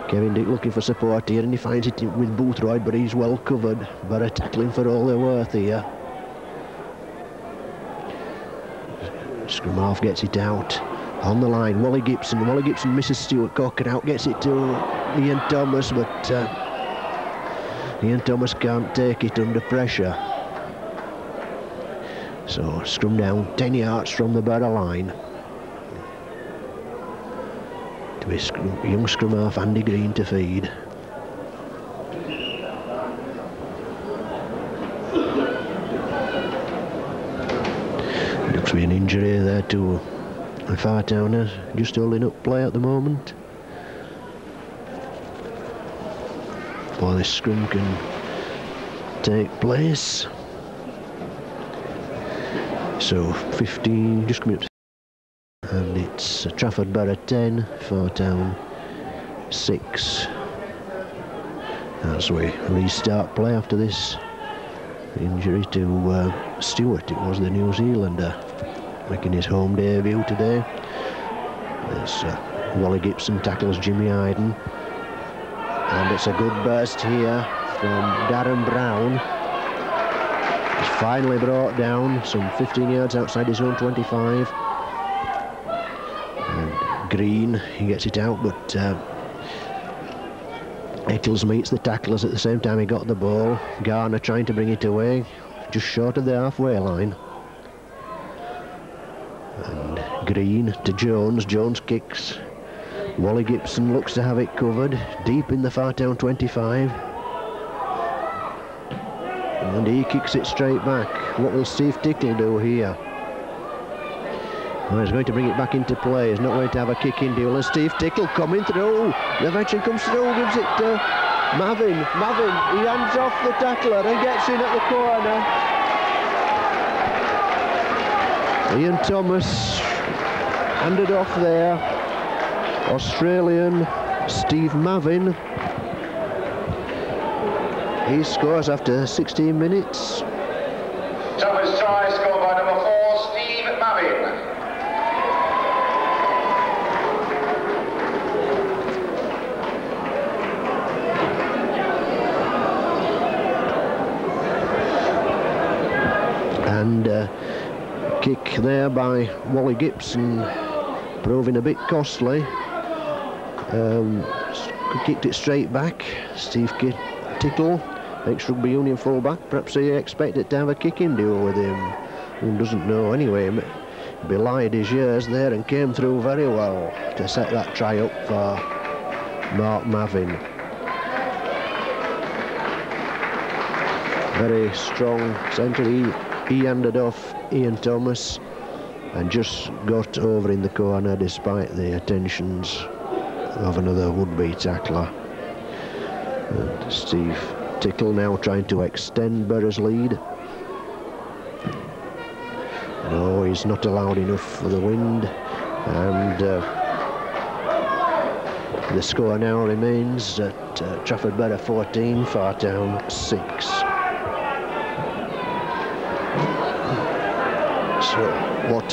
Kevin Dick looking for support here, and he finds it with Boothroyd, but he's well covered. Borough tackling for all they're worth here. Scrum half gets it out. On the line, Wally Gibson misses Stuart Cocker out, gets it to Ian Thomas, but Ian Thomas can't take it under pressure. So scrum down 10 yards from the Borough line. To be young scrum half Andy Green to feed. be an injury there to a Fartowner, just holding up play at the moment. Before this scrum can take place. So 15, just coming up, and it's Trafford Borough 10, Fartown 6. As we restart play after this injury to Stewart. It was the New Zealander making his home debut today. There's Wally Gibson tackles Jimmy Hayden, and it's a good burst here from Darren Brown. He's finally brought down some 15 yards outside his own 25, and Green, he gets it out, but Eccles meets the tacklers at the same time he got the ball. Garner trying to bring it away, just short of the halfway line. And Green to Jones. Jones kicks. Wally Gibson looks to have it covered, deep in the Fartown 25. And he kicks it straight back. What will Steve Tickle do here? Well, he's going to bring it back into play. He's not going to have a kick-in deal. And Steve Tickle coming through. The veteran comes through, gives it to Mavin. Mavin, he hands off the tackler and gets in at the corner. Ian Thomas handed off there. Australian Steve Mavin. He scores after 16 minutes. Thomas try scored by number 4, Steve Mavin. And kick there by Wally Gibson, proving a bit costly. Kicked it straight back. Steve Tickle, ex-rugby union fullback, perhaps he expected to have a kick-in duel with him. Who doesn't know anyway. Belied his years there and came through very well to set that try up for Mark Mavin. Very strong centre. He handed off Ian Thomas and just got over in the corner despite the attentions of another would-be tackler. And Steve Tickle now trying to extend Borough's lead. No, he's not allowed enough for the wind, and the score now remains at Trafford Borough 14, Fartown 6. So what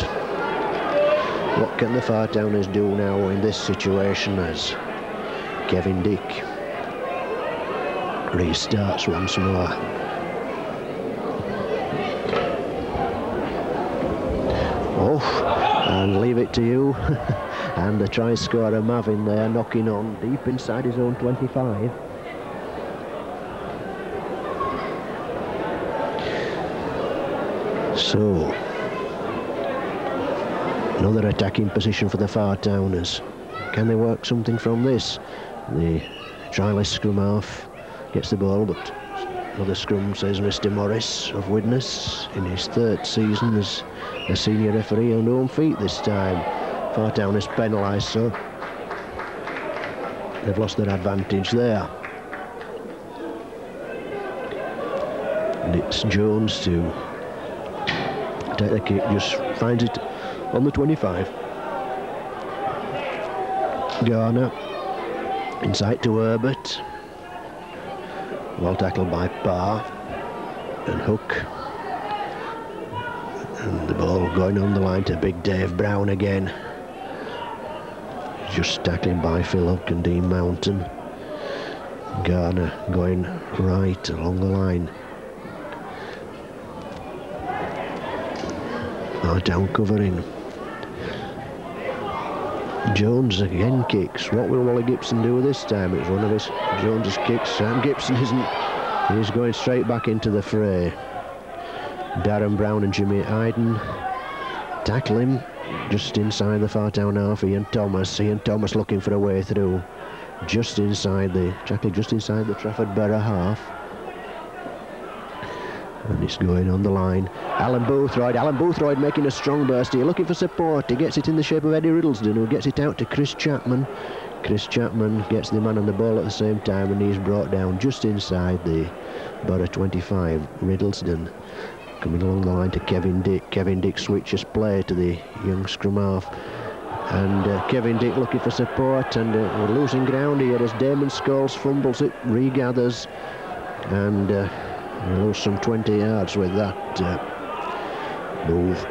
can the Fartowners do now in this situation as Kevin Dick restarts once more? Oh, and leave it to you. And the try scorer Mavin there knocking on deep inside his own 25. So another attacking position for the Fartowners. Can they work something from this? The tryless scrum half gets the ball, but another scrum, says Mr. Morris of Widnes, in his 3rd season as a senior referee, on home feet this time. Fartowners penalised, so they've lost their advantage there. And it's Jones to take the kick, just finds it on the 25. Garner inside to Herbert. Well tackled by Parr and Hook. And the ball going on the line to Big Dave Brown again. Just tackling by Phil Hook and Dean Mountain. Garner going right along the line. Fartown covering. Jones again kicks. What will Wally Gibson do this time? It's one of his Jones's kicks, and Gibson isn't. He's going straight back into the fray. Darren Brown and Jimmy Hayden tackle him just inside the Fartown half. Ian Thomas looking for a way through, just inside the Trafford Borough half. And it's going on the line. Alan Boothroyd making a strong burst here, looking for support. He gets it in the shape of Eddie Riddlesden, who gets it out to Chris Chapman. Chris Chapman gets the man on the ball at the same time, and he's brought down just inside the Borough 25. Riddlesden coming along the line to Kevin Dick. Kevin Dick switches play to the young scrum half. And Kevin Dick looking for support, and we're losing ground here as Damon Scholes fumbles it, regathers, and we lose some 20 yards with that move.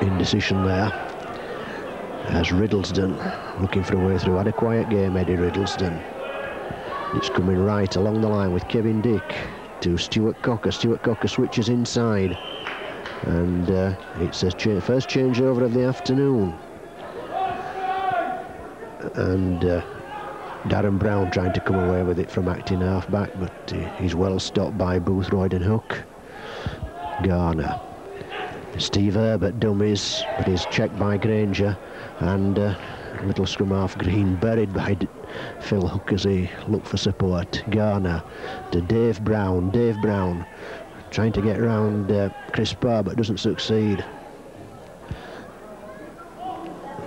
Indecision there as Riddlesden looking for a way through. Had a quiet game, Eddie Riddlesden. It's coming right along the line with Kevin Dick to Stuart Cocker. Stuart Cocker switches inside, and it's a first changeover of the afternoon. And Darren Brown trying to come away with it from acting half-back, but he's well stopped by Boothroyd and Hook. Garner. Steve Herbert dummies, but he's checked by Granger, and little scrum half Green buried by Phil Hook as he looked for support. Garner to Dave Brown. Dave Brown trying to get round Chris Parr, but doesn't succeed.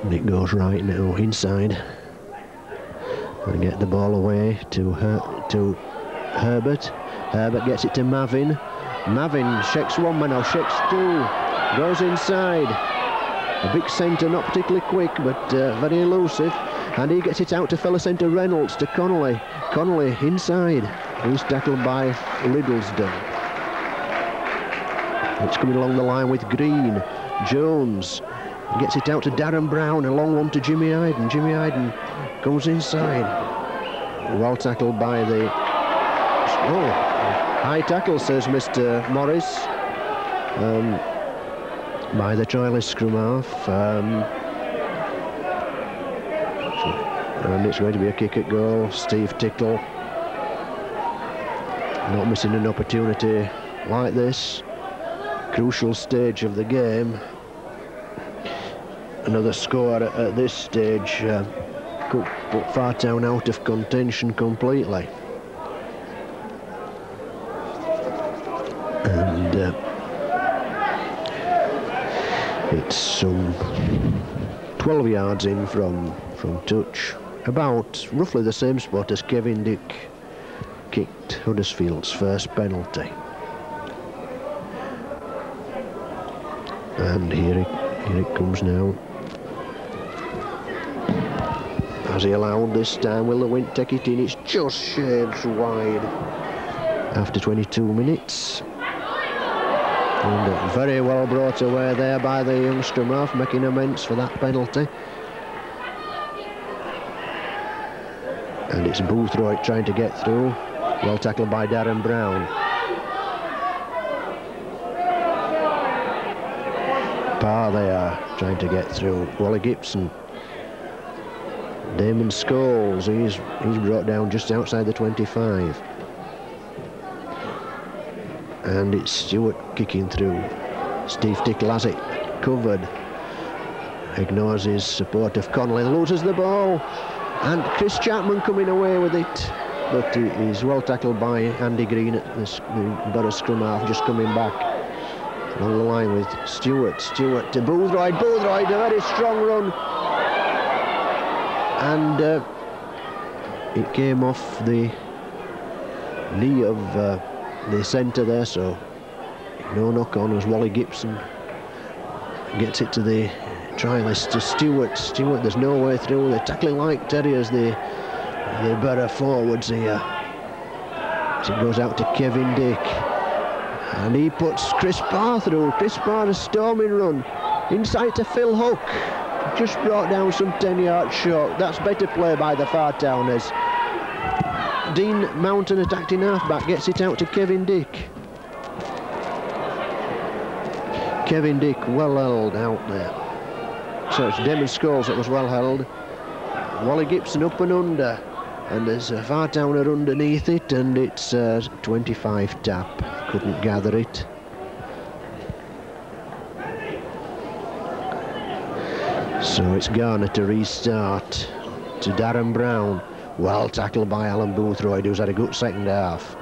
And it goes right now inside. And get the ball away to Herbert. Herbert gets it to Mavin. Mavin shakes one man, now shakes two. Goes inside. A big centre, not particularly quick, but very elusive. And he gets it out to fellow centre Reynolds, to Connolly. Connolly inside. He's tackled by Riddlesden. It's coming along the line with Green. Jones gets it out to Darren Brown. A long one to Jimmy Iden. Jimmy Iden goes inside. Well tackled by the... Oh, high tackle, says Mr. Morris. By the trialist scrum half. And it's going to be a kick at goal. Steve Tickle not missing an opportunity like this. Crucial stage of the game. Another score at this stage could put Fartown out of contention completely. And it's some 12 yards in from touch, about roughly the same spot as Kevin Dick kicked Huddersfield's first penalty. And here it comes now. Has he allowed this time? Will the Wint take it in? It's just shades wide after 22 minutes. And very well brought away there by the young scrum half, making amends for that penalty. And it's Boothroyd trying to get through. Well tackled by Darren Brown. Parr they are trying to get through. Wally Gibson. Damon Scholes, he's brought down just outside the 25. And it's Stewart kicking through. Steve Tickle has it covered. Ignores his support of Connolly. Loses the ball. And Chris Chapman coming away with it. But he's well tackled by Andy Green at the Borough scrum half, just coming back along the line with Stewart. Stewart to Boothroyd. Boothroyd, a very strong run. And it came off the knee of the centre there, so no knock on as Wally Gibson gets it to the trialist, to Stewart. Stewart, there's no way through. They're tackling like terriers, the Borough forwards here. So it goes out to Kevin Dick, and he puts Chris Parr through. Chris Parr, a storming run inside to Phil Hook. Just brought down some 10 yards short. That's better play by the Fartowners. Dean Mountain attacked in half-back, gets it out to Kevin Dick. Kevin Dick well held out there. So it's Damon Scholes that was well held. Wally Gibson up and under. And there's a Fartowner underneath it, and it's 25 tap. Couldn't gather it. So it's Garner to restart to Darren Brown. Well tackled by Alan Boothroyd, who's had a good second half.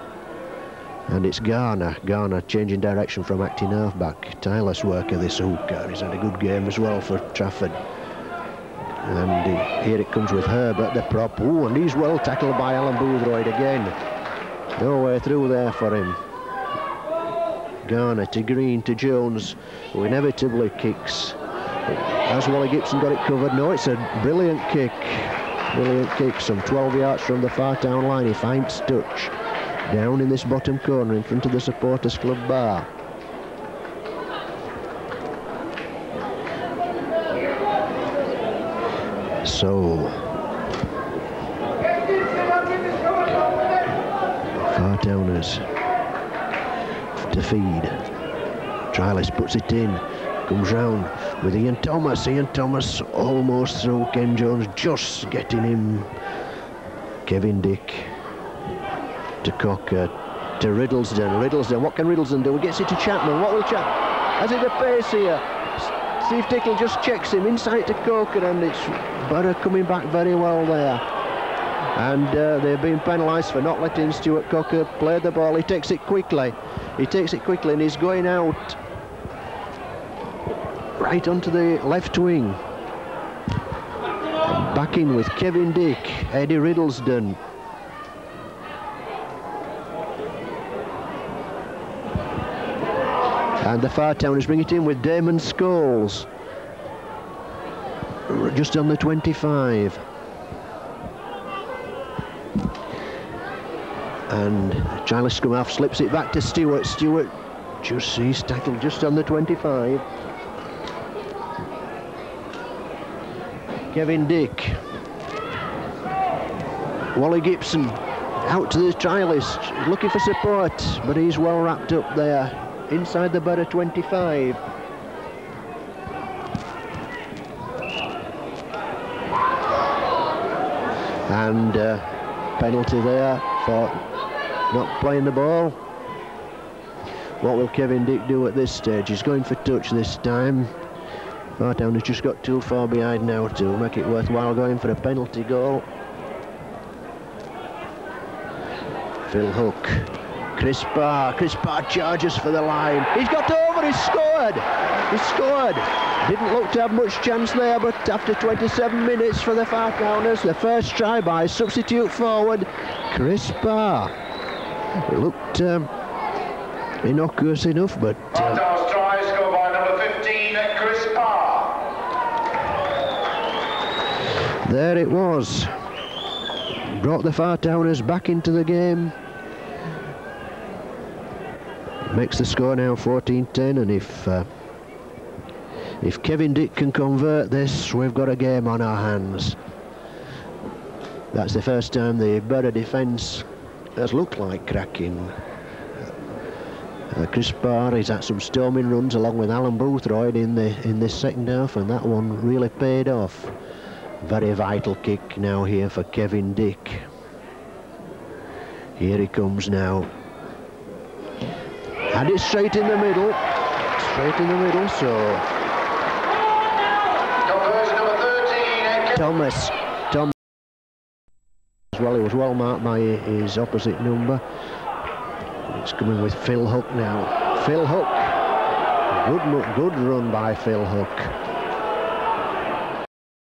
And it's Garner changing direction from acting half-back. Tireless worker, this hooker. He's had a good game as well for Trafford. And here it comes with Herb at the prop. Ooh, and he's well tackled by Alan Boothroyd again. No way through there for him. Garner to Green to Jones, who inevitably kicks. Has Wally Gibson got it covered? No, it's a brilliant kick. Brilliant kick, some 12 yards from the Fartown line. He finds touch down in this bottom corner in front of the supporters club bar. So Fartowners to feed. Trialist puts it in, comes round with Ian Thomas. Ian Thomas almost through. Ken Jones just getting him. Kevin Dick to Cocker, to Riddlesden. What can Riddlesden do? He gets it to Chapman. What will Chapman? Has it a pace here? Steve Tickle just checks him inside to Cocker, and it's Borough coming back very well there. And they've been penalised for not letting Stuart Cocker play the ball. He takes it quickly. And he's going out right onto the left wing. And back in with Kevin Dick, Eddie Riddlesden. And the Fartowners bring it in with Damon Scholes. Just on the 25. And Charlie Scrumoff slips it back to Stewart. Stewart just sees tackled just on the 25. Kevin Dick. Wally Gibson out to the trialist, looking for support, but he's well wrapped up there inside the Borough 25. And penalty there for not playing the ball. What will Kevin Dick do at this stage? He's going for touch this time. Fartown has just got too far behind now to make it worthwhile going for a penalty goal. Phil Hook. Chris Barr charges for the line. He's got over, he's scored. Didn't look to have much chance there, but after 27 minutes for the Fartowners, the first try by substitute forward Chris Barr. It looked innocuous enough, but Fartown's try scored by number 15, Chris Barr. There it was. Brought the Fartowners back into the game. Makes the score now 14-10, and if Kevin Dick can convert this, we've got a game on our hands. That's the first time the Borough defence has looked like cracking. Chris Barr is at some storming runs along with Alan Boothroyd in this second half, and that one really paid off. Very vital kick now here for Kevin Dick. Here he comes now. And it's straight in the middle. So Thomas as well. He was well marked by his opposite number. It's coming with Phil Hook now. Phil Hook. Good run by Phil Hook.